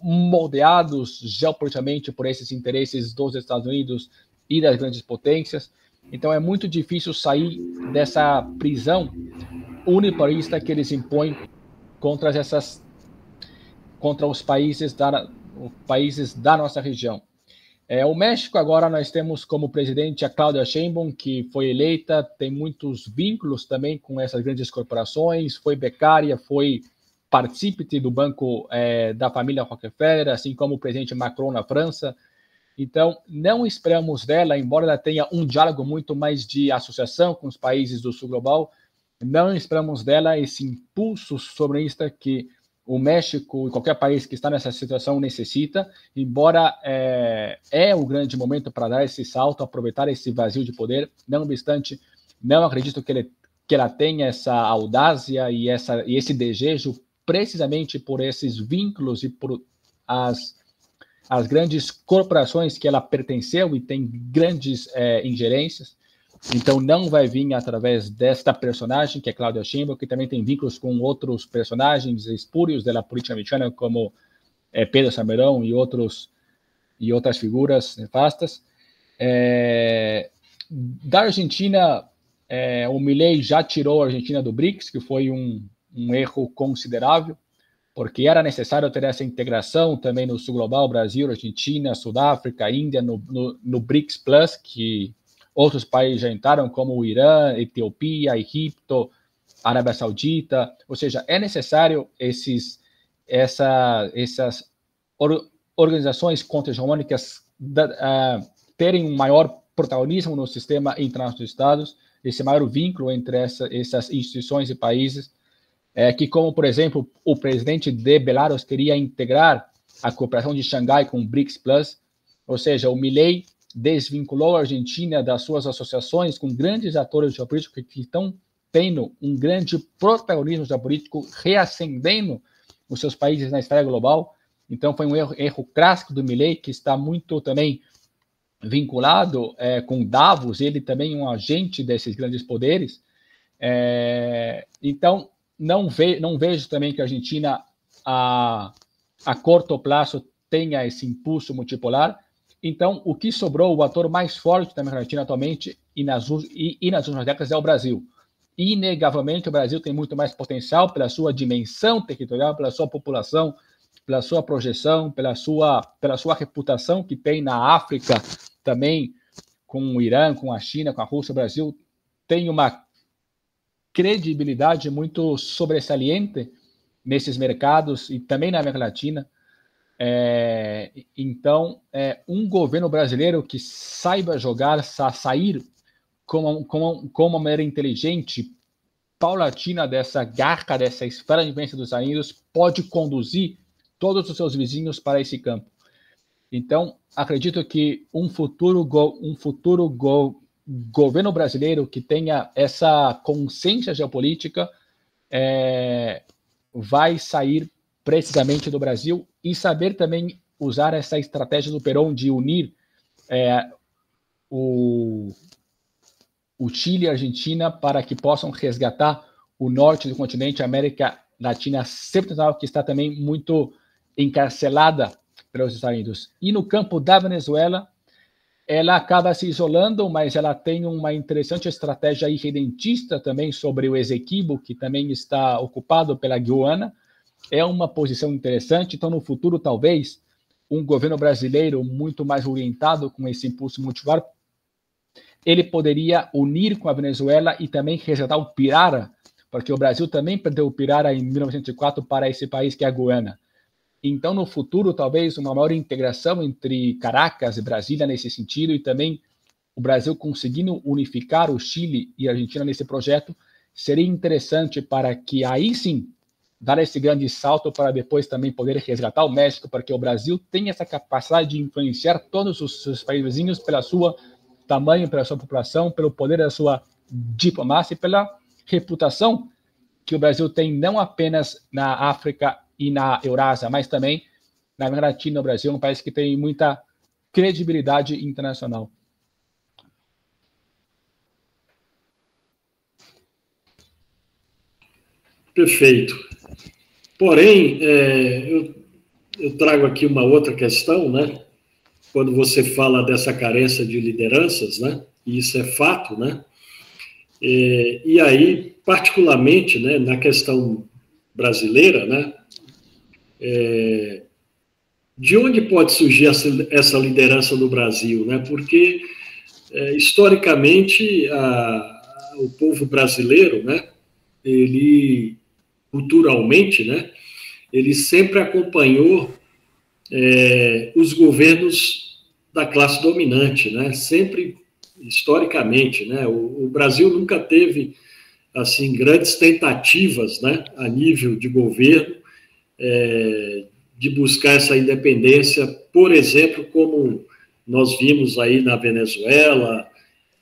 moldeados geopoliticamente por esses interesses dos Estados Unidos e das grandes potências. Então é muito difícil sair dessa prisão unipolarista que eles impõem contra os países da nossa região. O México, agora nós temos como presidente a Claudia Sheinbaum, que foi eleita, tem muitos vínculos também com essas grandes corporações, foi becária, foi partícipe do banco da família Rockefeller, assim como o presidente Macron na França. Então, não esperamos dela, embora ela tenha um diálogo muito mais de associação com os países do sul global, não esperamos dela esse impulso soberanista que o México e qualquer país que está nessa situação necessita, embora o grande momento para dar esse salto, aproveitar esse vazio de poder. Não obstante, não acredito que ela tenha essa audácia e esse desejo, precisamente por esses vínculos e por as grandes corporações que ela pertenceu e tem grandes ingerências. Então, não vai vir através desta personagem, que é Claudia Sheinbaum, que também tem vínculos com outros personagens espúrios da política mexicana, como Pedro Salmerón e outras figuras nefastas. Da Argentina, o Milei já tirou a Argentina do BRICS, que foi um erro considerável. porque era necessário ter essa integração também no sul global, Brasil, Argentina, Sudáfrica, Índia, no BRICS Plus, que outros países já entraram, como o Irã, Etiópia, Egito, Arábia Saudita. Ou seja, é necessário essas organizações contra-hegemônicas terem um maior protagonismo no sistema internacional dos Estados, esse maior vínculo entre essas instituições e países, que, como, por exemplo, o presidente de Belarus queria integrar a cooperação de Xangai com o BRICS Plus, ou seja, o Milei desvinculou a Argentina das suas associações com grandes atores geopolíticos que estão tendo um grande protagonismo geopolítico, reacendendo os seus países na esfera global. Então, foi um erro clássico do Milei, que está muito também vinculado com Davos, ele também é um agente desses grandes poderes. Então, não vejo também que a Argentina, a curto prazo, tenha esse impulso multipolar. Então, o que sobrou, o ator mais forte da América Latina atualmente e nas últimas décadas é o Brasil. Inegavelmente, o Brasil tem muito mais potencial pela sua dimensão territorial, pela sua população, pela sua projeção, pela sua reputação que tem na África, também com o Irã, com a China, com a Rússia. O Brasil tem uma credibilidade muito sobressaliente nesses mercados e também na América Latina. Então, um governo brasileiro que saiba jogar, sair com uma maneira inteligente, paulatina dessa garra, dessa esfera de influência dos Estados Unidos, pode conduzir todos os seus vizinhos para esse campo. Então, acredito que um futuro governo brasileiro que tenha essa consciência geopolítica vai sair precisamente do Brasil e saber também usar essa estratégia do Perón de unir o Chile e a Argentina para que possam resgatar o norte do continente, a América Latina septentrional, que está também muito encarcelada pelos Estados Unidos. E no campo da Venezuela, ela acaba se isolando, mas ela tem uma interessante estratégia irredentista também sobre o Essequibo, que também está ocupado pela Guiana. É uma posição interessante. Então, no futuro, talvez, um governo brasileiro muito mais orientado com esse impulso multipolar, ele poderia unir com a Venezuela e também resgatar o Pirara, porque o Brasil também perdeu o Pirara em 1904 para esse país que é a Guiana. Então, no futuro, talvez uma maior integração entre Caracas e Brasília nesse sentido, e também o Brasil conseguindo unificar o Chile e a Argentina nesse projeto, seria interessante para que aí sim dar esse grande salto para depois também poder resgatar o México, porque o Brasil tem essa capacidade de influenciar todos os seus países vizinhos pela sua tamanho, pela sua população, pelo poder da sua diplomacia e pela reputação que o Brasil tem não apenas na África e na Eurásia, mas também na América Latina. O Brasil é um país que tem muita credibilidade internacional. Perfeito. Porém, eu trago aqui uma outra questão, né? Quando você fala dessa carência de lideranças, né? E isso é fato, né? E aí, particularmente, né, na questão brasileira, né? De onde pode surgir essa liderança no Brasil, né? Porque, historicamente, o povo brasileiro, né? Ele, culturalmente, né? Ele sempre acompanhou os governos da classe dominante, né? Sempre, historicamente, né? O Brasil nunca teve, assim, grandes tentativas, né? A nível de governo, de buscar essa independência, por exemplo, como nós vimos aí na Venezuela,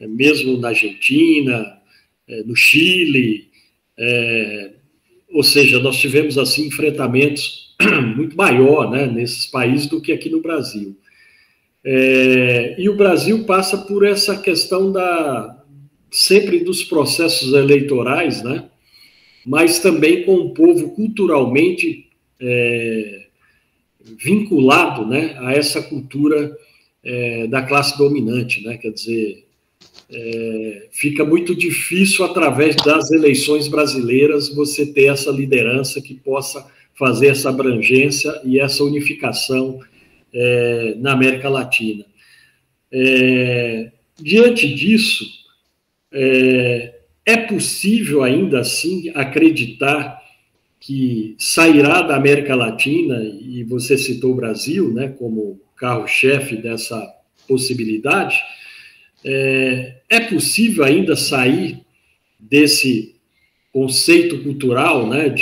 mesmo na Argentina, no Chile, ou seja, nós tivemos, assim, enfrentamentos muito maior, né, nesses países do que aqui no Brasil. E o Brasil passa por essa questão sempre dos processos eleitorais, né, mas também com o povo culturalmente vinculado, né, a essa cultura da classe dominante, né, quer dizer, fica muito difícil, através das eleições brasileiras, você ter essa liderança que possa fazer essa abrangência e essa unificação na América Latina. Diante disso, é possível ainda assim acreditar que sairá da América Latina, e você citou o Brasil, né, como carro-chefe dessa possibilidade, é possível ainda sair desse conceito cultural, né,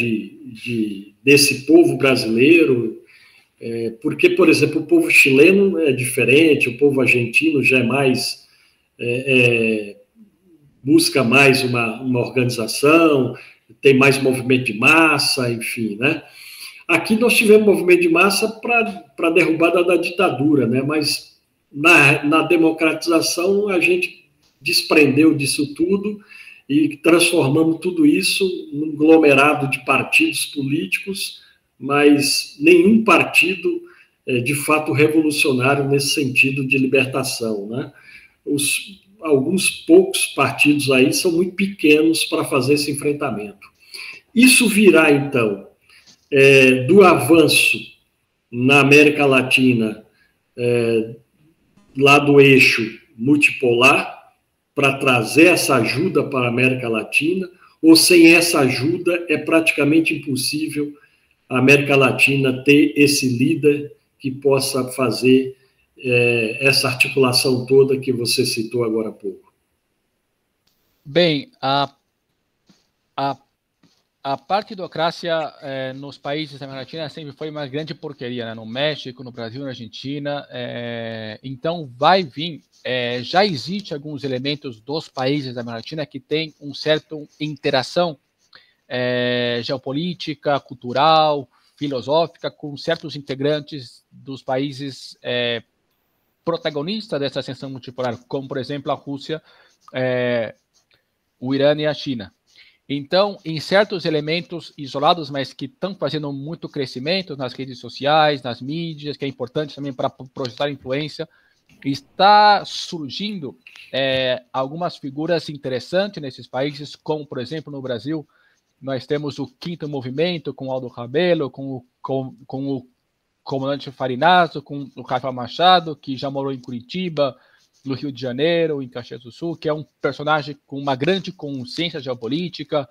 desse povo brasileiro, porque, por exemplo, o povo chileno é diferente, o povo argentino já é mais, busca mais uma organização, tem mais movimento de massa, enfim, né? Aqui nós tivemos movimento de massa para a derrubada da ditadura, né? Mas na democratização a gente desprendeu disso tudo e transformamos tudo isso num aglomerado de partidos políticos, mas nenhum partido de fato revolucionário nesse sentido de libertação, né? Alguns poucos partidos aí são muito pequenos para fazer esse enfrentamento. Isso virá, então, do avanço na América Latina, lá do eixo multipolar, para trazer essa ajuda para a América Latina, ou sem essa ajuda é praticamente impossível a América Latina ter esse líder que possa fazer essa articulação toda que você citou agora há pouco? Bem, a partidocracia nos países da América Latina sempre foi uma grande porqueria, né? No México, no Brasil, na Argentina. Então, vai vir. Já existe alguns elementos dos países da América Latina que têm uma certa interação geopolítica, cultural, filosófica, com certos integrantes dos países protagonistas dessa ascensão multipolar, como, por exemplo, a Rússia, o Irã e a China. Então, em certos elementos isolados, mas que estão fazendo muito crescimento nas redes sociais, nas mídias, que é importante também para projetar influência, está surgindo algumas figuras interessantes nesses países, como, por exemplo, no Brasil, nós temos o Quinto Movimento, com Aldo Rebelo, com o comandante Farinato, com o Rafael Machado, que já morou em Curitiba, no Rio de Janeiro, em Caxias do Sul, que é um personagem com uma grande consciência geopolítica.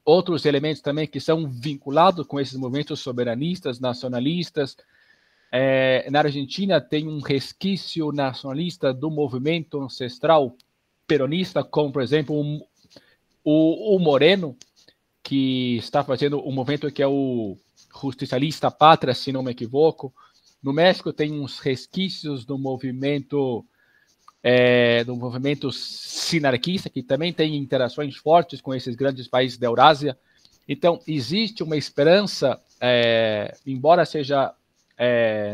Outros elementos também que são vinculados com esses movimentos soberanistas, nacionalistas. Na Argentina tem um resquício nacionalista do movimento ancestral peronista, como, por exemplo, o Moreno, que está fazendo um movimento que é o Justicialista Pátria, se não me equivoco. No México tem uns resquícios do movimento sinarquista, que também tem interações fortes com esses grandes países da Eurásia. Então, existe uma esperança, embora seja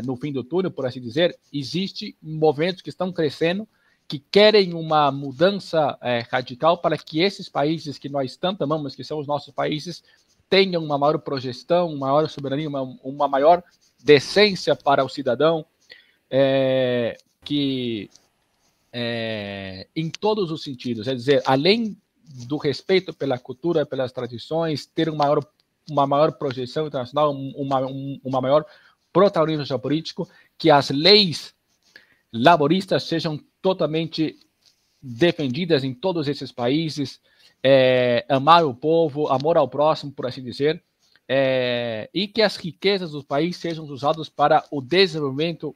no fim do túnel, por assim dizer, existe movimentos que estão crescendo, que querem uma mudança radical para que esses países que nós tanto amamos, que são os nossos países, tenham uma maior projeção, uma maior soberania, uma maior decência para o cidadão, que em todos os sentidos, é dizer, além do respeito pela cultura, pelas tradições, ter uma maior projeção internacional, uma maior protagonismo geopolítico, que as leis laboristas sejam totalmente defendidas em todos esses países, amar o povo, amor ao próximo, por assim dizer, e que as riquezas do país sejam usadas para o desenvolvimento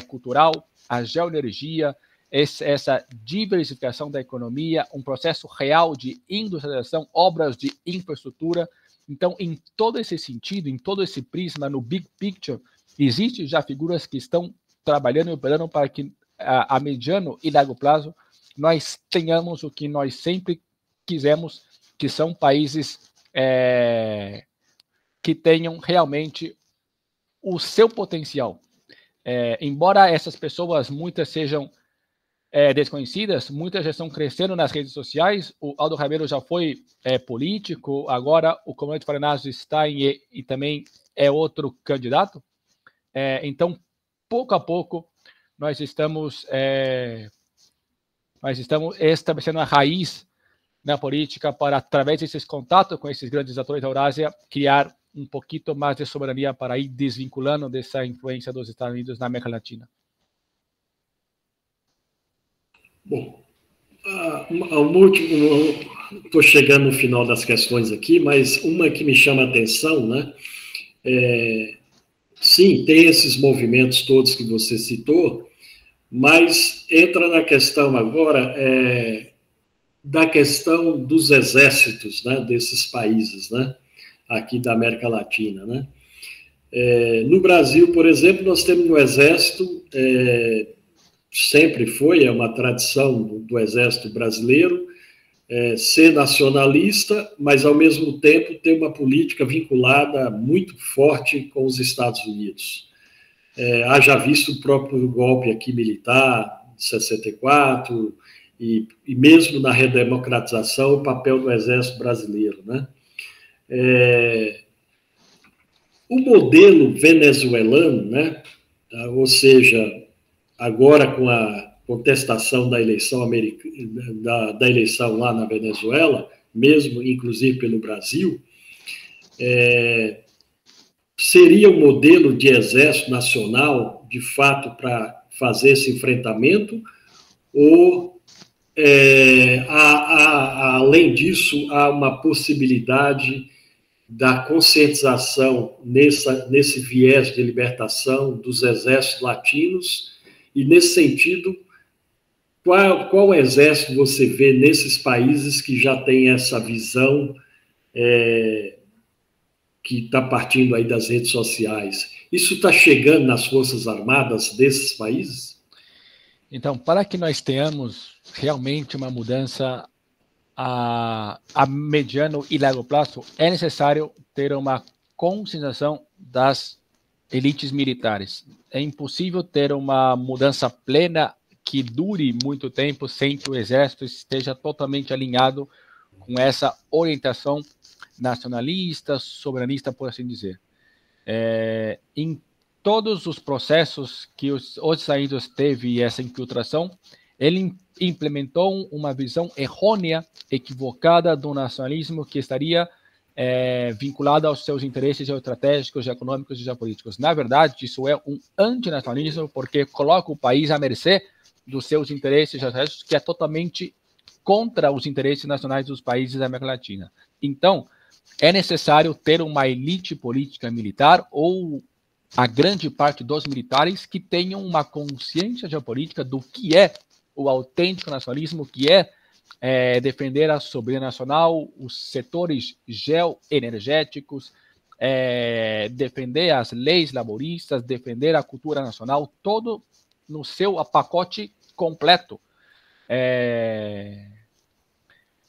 cultural, a geoenergia, essa diversificação da economia, um processo real de industrialização, obras de infraestrutura. Então, em todo esse sentido, em todo esse prisma, no big picture, existem já figuras que estão trabalhando e operando para que, a mediano e longo prazo, nós tenhamos o que nós sempre quisemos, que são países que tenham realmente o seu potencial. Embora essas pessoas, muitas sejam desconhecidas, muitas já estão crescendo nas redes sociais. O Aldo Rebelo já foi político, agora o comandante Farinato está e também é outro candidato. Então, pouco a pouco, nós estamos estabelecendo a raiz na política para, através desses contatos com esses grandes atores da Eurásia, criar um pouquinho mais de soberania para ir desvinculando dessa influência dos Estados Unidos na América Latina? Bom, estou chegando no final das questões aqui, mas uma que me chama a atenção, né? Sim, tem esses movimentos todos que você citou, mas entra na questão agora da questão dos exércitos, né, desses países, né, aqui da América Latina, né. No Brasil, por exemplo, nós temos no exército, sempre foi, é uma tradição do exército brasileiro, ser nacionalista, mas ao mesmo tempo ter uma política vinculada muito forte com os Estados Unidos. Haja visto o próprio golpe aqui militar, de 64, e mesmo na redemocratização, o papel do Exército Brasileiro, né? O modelo venezuelano, né? Ou seja, agora com a contestação da eleição da eleição lá na Venezuela, mesmo inclusive pelo Brasil, seria um modelo de exército nacional, de fato, para fazer esse enfrentamento, ou, além disso, há uma possibilidade da conscientização nesse viés de libertação dos exércitos latinos, e, nesse sentido, qual exército você vê nesses países que já tem essa visão que está partindo aí das redes sociais? Isso está chegando nas Forças Armadas desses países? Então, para que nós tenhamos realmente uma mudança a mediano e longo prazo, é necessário ter uma conscientização das elites militares. É impossível ter uma mudança plena que dure muito tempo sem que o exército esteja totalmente alinhado com essa orientação nacionalista, soberanista, por assim dizer. Em todos os processos que os Estados Unidos teve essa infiltração, ele implementou uma visão errônea, equivocada do nacionalismo que estaria vinculada aos seus interesses geoestratégicos, econômicos e geopolíticos. Na verdade, isso é um antinacionalismo, porque coloca o país à mercê dos seus interesses geoestratégicos, que é totalmente contra os interesses nacionais dos países da América Latina. Então, é necessário ter uma elite política militar, ou a grande parte dos militares, que tenham uma consciência geopolítica do que é o autêntico nacionalismo, que é defender a soberania nacional, os setores geoenergéticos, defender as leis laboristas, defender a cultura nacional, todo no seu pacote completo.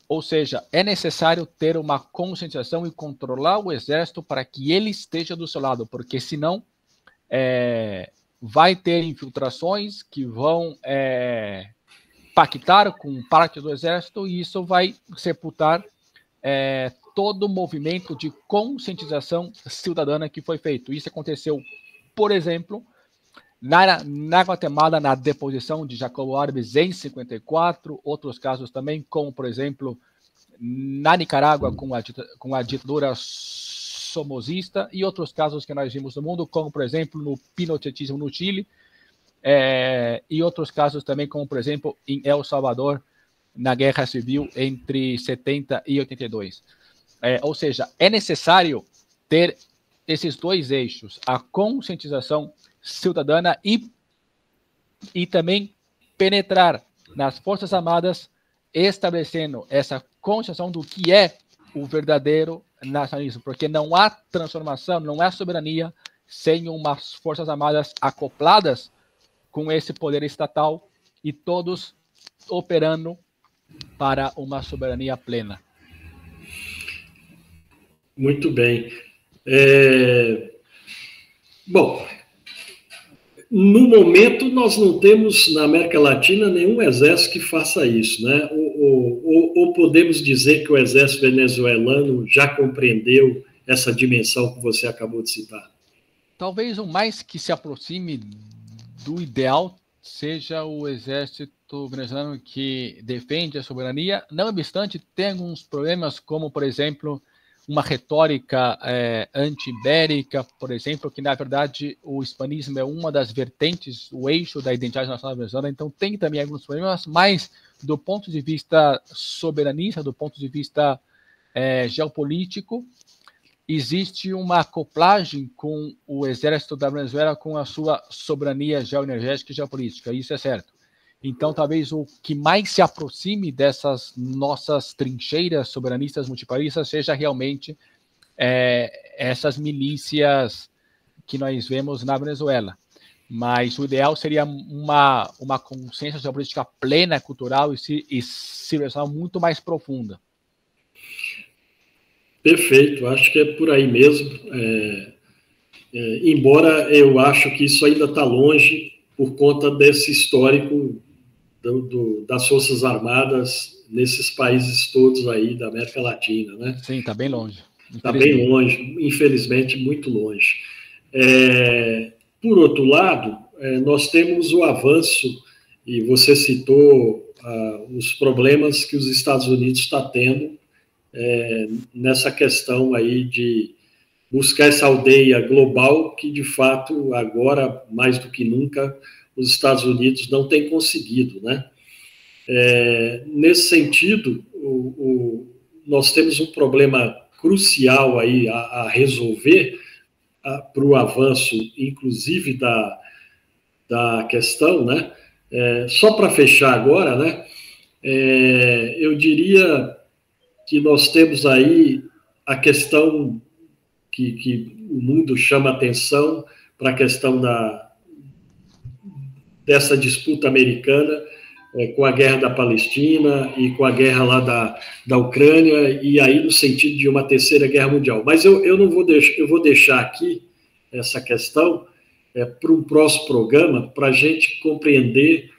Ou seja, é necessário ter uma conscientização e controlar o exército para que ele esteja do seu lado, porque senão vai ter infiltrações que vão pactar com parte do exército, e isso vai sepultar todo o movimento de conscientização cidadã que foi feito. Isso aconteceu, por exemplo, na Guatemala, na deposição de Jacobo Arbenz em 54, outros casos também, como, por exemplo, na Nicarágua com a ditadura somozista, e outros casos que nós vimos no mundo, como, por exemplo, no pinochetismo no Chile, e outros casos também, como, por exemplo, em El Salvador, na Guerra Civil entre 70 e 82. Ou seja, é necessário ter esses dois eixos, a conscientização cidadã e também penetrar nas Forças Armadas, estabelecendo essa conscientização do que é o verdadeiro nacionalismo, porque não há transformação, não há soberania sem umas Forças Armadas acopladas com esse poder estatal e todos operando para uma soberania plena. Muito bem. Bom, no momento nós não temos na América Latina nenhum exército que faça isso, né? Ou podemos dizer que o exército venezuelano já compreendeu essa dimensão que você acabou de citar? Talvez o mais que se aproxime do ideal seja o exército venezuelano, que defende a soberania. Não obstante, tem alguns problemas, como, por exemplo, uma retórica anti-ibérica, por exemplo, que na verdade o hispanismo é uma das vertentes, o eixo da identidade nacional venezuelana, então tem também alguns problemas, mas do ponto de vista soberanista, do ponto de vista geopolítico, existe uma acoplagem com o exército da Venezuela com a sua soberania geoenergética e geopolítica, isso é certo. Então, talvez o que mais se aproxime dessas nossas trincheiras soberanistas multiparistas seja realmente essas milícias que nós vemos na Venezuela. Mas o ideal seria uma consciência geopolítica plena, cultural e civilizacional muito mais profunda. Perfeito, acho que é por aí mesmo. Embora eu acho que isso ainda está longe por conta desse histórico das Forças Armadas nesses países todos aí da América Latina, né? Sim, está bem longe. Está bem longe, infelizmente muito longe. Por outro lado, nós temos o avanço, e você citou os problemas que os Estados Unidos está tendo nessa questão aí de buscar essa aldeia global que, de fato, agora, mais do que nunca, os Estados Unidos não têm conseguido, né? Nesse sentido, nós temos um problema crucial aí a resolver para o avanço, inclusive, da questão, né? Só para fechar agora, né? Eu diria que nós temos aí a questão que o mundo chama atenção para a questão dessa disputa americana com a guerra da Palestina e com a guerra lá da Ucrânia, e aí no sentido de uma terceira guerra mundial. Mas eu não vou deixar, eu vou deixar aqui essa questão para um próximo programa, para a gente compreender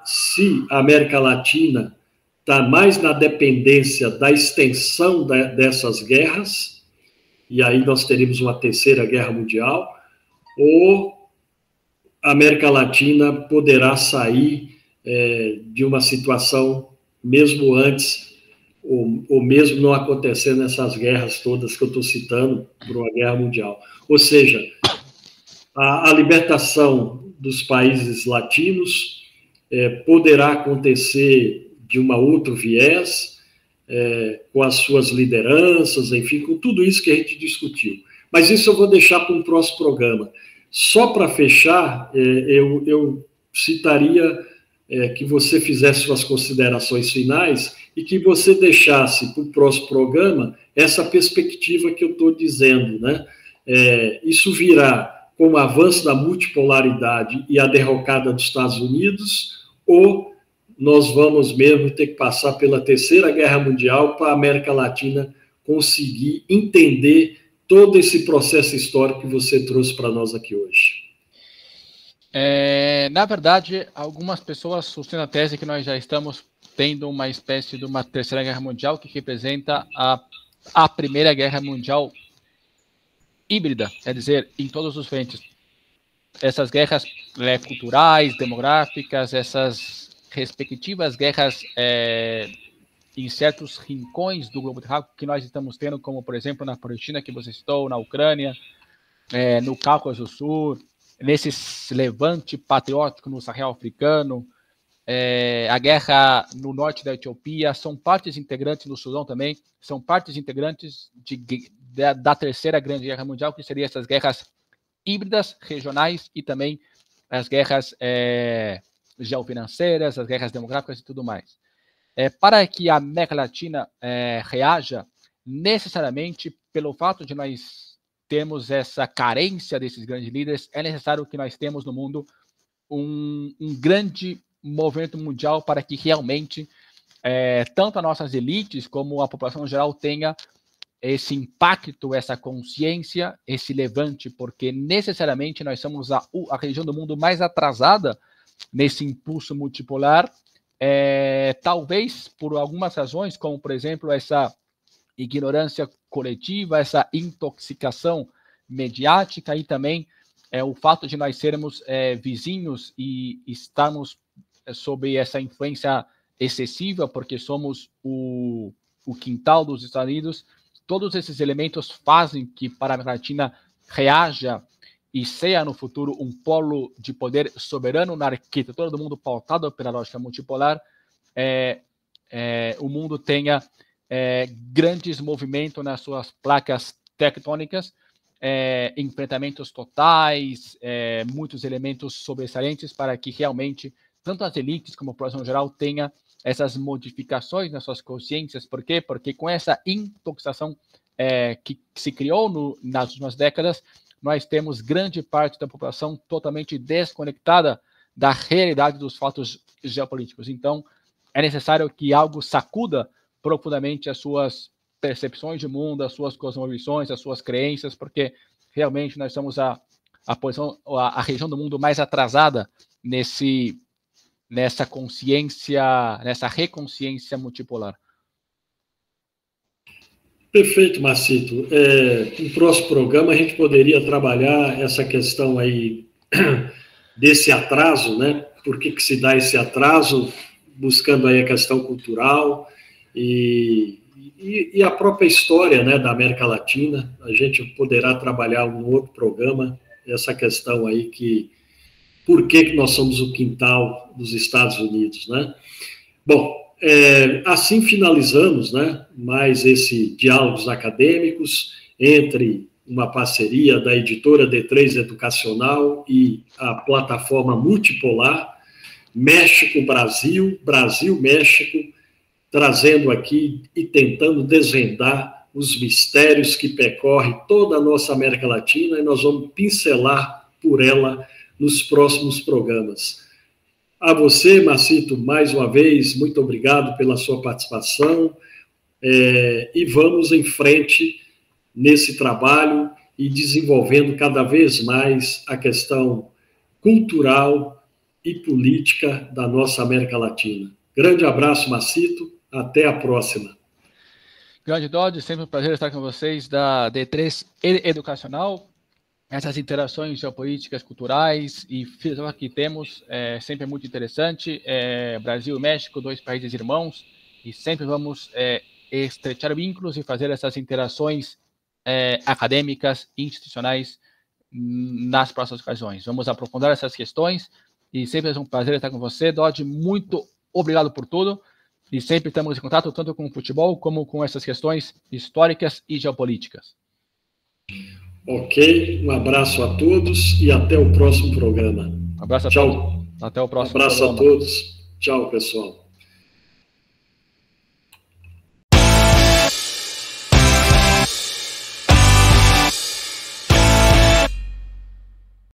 se a América Latina está mais na dependência da extensão dessas guerras, e aí nós teríamos uma terceira guerra mundial, ou a América Latina poderá sair de uma situação, mesmo antes, ou mesmo não acontecendo essas guerras todas que eu estou citando, para uma guerra mundial. Ou seja, a libertação dos países latinos poderá acontecer de uma outro viés, com as suas lideranças, enfim, com tudo isso que a gente discutiu. Mas isso eu vou deixar para um próximo programa. Só para fechar, eu citaria que você fizesse suas considerações finais e que você deixasse para o próximo programa essa perspectiva que eu estou dizendo, né? Isso virá com o avanço da multipolaridade e a derrocada dos Estados Unidos, ou nós vamos mesmo ter que passar pela terceira guerra mundial para a América Latina conseguir entender todo esse processo histórico que você trouxe para nós aqui hoje? Na verdade, algumas pessoas sustentam a tese que nós já estamos tendo uma espécie de uma terceira guerra mundial que representa a primeira guerra mundial híbrida, quer dizer, em todos os frentes. Essas guerras culturais, demográficas, essas respectivas guerras em certos rincões do globo terráqueo que nós estamos tendo, como, por exemplo, na Palestina, que você citou, na Ucrânia, no Cáucaso do Sul, nesse levante patriótico no Sahel africano, a guerra no norte da Etiópia, são partes integrantes no Sudão também, são partes integrantes da terceira grande guerra mundial, que seriam essas guerras híbridas, regionais, e também as guerras geofinanceiras, as guerras demográficas e tudo mais. Para que a América Latina reaja, necessariamente, pelo fato de nós termos essa carência desses grandes líderes, é necessário que nós temos no mundo um grande movimento mundial para que realmente tanto as nossas elites como a população geral tenha esse impacto, essa consciência, esse levante, porque necessariamente nós somos a região do mundo mais atrasada nesse impulso multipolar, talvez por algumas razões, como por exemplo essa ignorância coletiva, essa intoxicação mediática, e também o fato de nós sermos vizinhos e estarmos sob essa influência excessiva, porque somos o quintal dos Estados Unidos, todos esses elementos fazem que para a América Latina reaja e seja no futuro um polo de poder soberano na arquitetura do mundo pautado pela lógica multipolar, o mundo tenha grandes movimentos nas suas placas tectônicas, enfrentamentos totais, muitos elementos sobressalentes para que realmente tanto as elites como a população geral tenha essas modificações nas suas consciências. Por quê? Porque com essa intoxicação que se criou nas últimas décadas, nós temos grande parte da população totalmente desconectada da realidade dos fatos geopolíticos. Então, é necessário que algo sacuda profundamente as suas percepções de mundo, as suas cosmovisões, as suas crenças, porque realmente nós somos a região do mundo mais atrasada nessa consciência, nessa reconsciência multipolar. Perfeito, Marcito. No próximo programa a gente poderia trabalhar essa questão aí desse atraso, né? Por que se dá esse atraso, buscando aí a questão cultural e a própria história, né, da América Latina. A gente poderá trabalhar um outro programa, essa questão aí por que nós somos o quintal dos Estados Unidos, né? Bom, assim finalizamos, né, mais esse Diálogos Acadêmicos entre uma parceria da editora D3 Educacional e a plataforma multipolar México-Brasil, Brasil-México, trazendo aqui e tentando desvendar os mistérios que percorrem toda a nossa América Latina, e nós vamos pincelar por ela nos próximos programas. A você, Marcito, mais uma vez, muito obrigado pela sua participação, e vamos em frente nesse trabalho e desenvolvendo cada vez mais a questão cultural e política da nossa América Latina. Grande abraço, Marcito, até a próxima. Grande Dodge, sempre um prazer estar com vocês da D3 Educacional. Essas interações geopolíticas, culturais e filosóficas que temos sempre é muito interessante. Brasil e México, dois países irmãos, e sempre vamos estreitar vínculos e fazer essas interações acadêmicas e institucionais nas próximas ocasiões. Vamos aprofundar essas questões e sempre é um prazer estar com você, Dodge. Muito obrigado por tudo e sempre estamos em contato tanto com o futebol como com essas questões históricas e geopolíticas. Ok, um abraço a todos e até o próximo programa. Um abraço a Tchau. todos. Até o próximo programa. Um abraço a todos. Tchau, pessoal.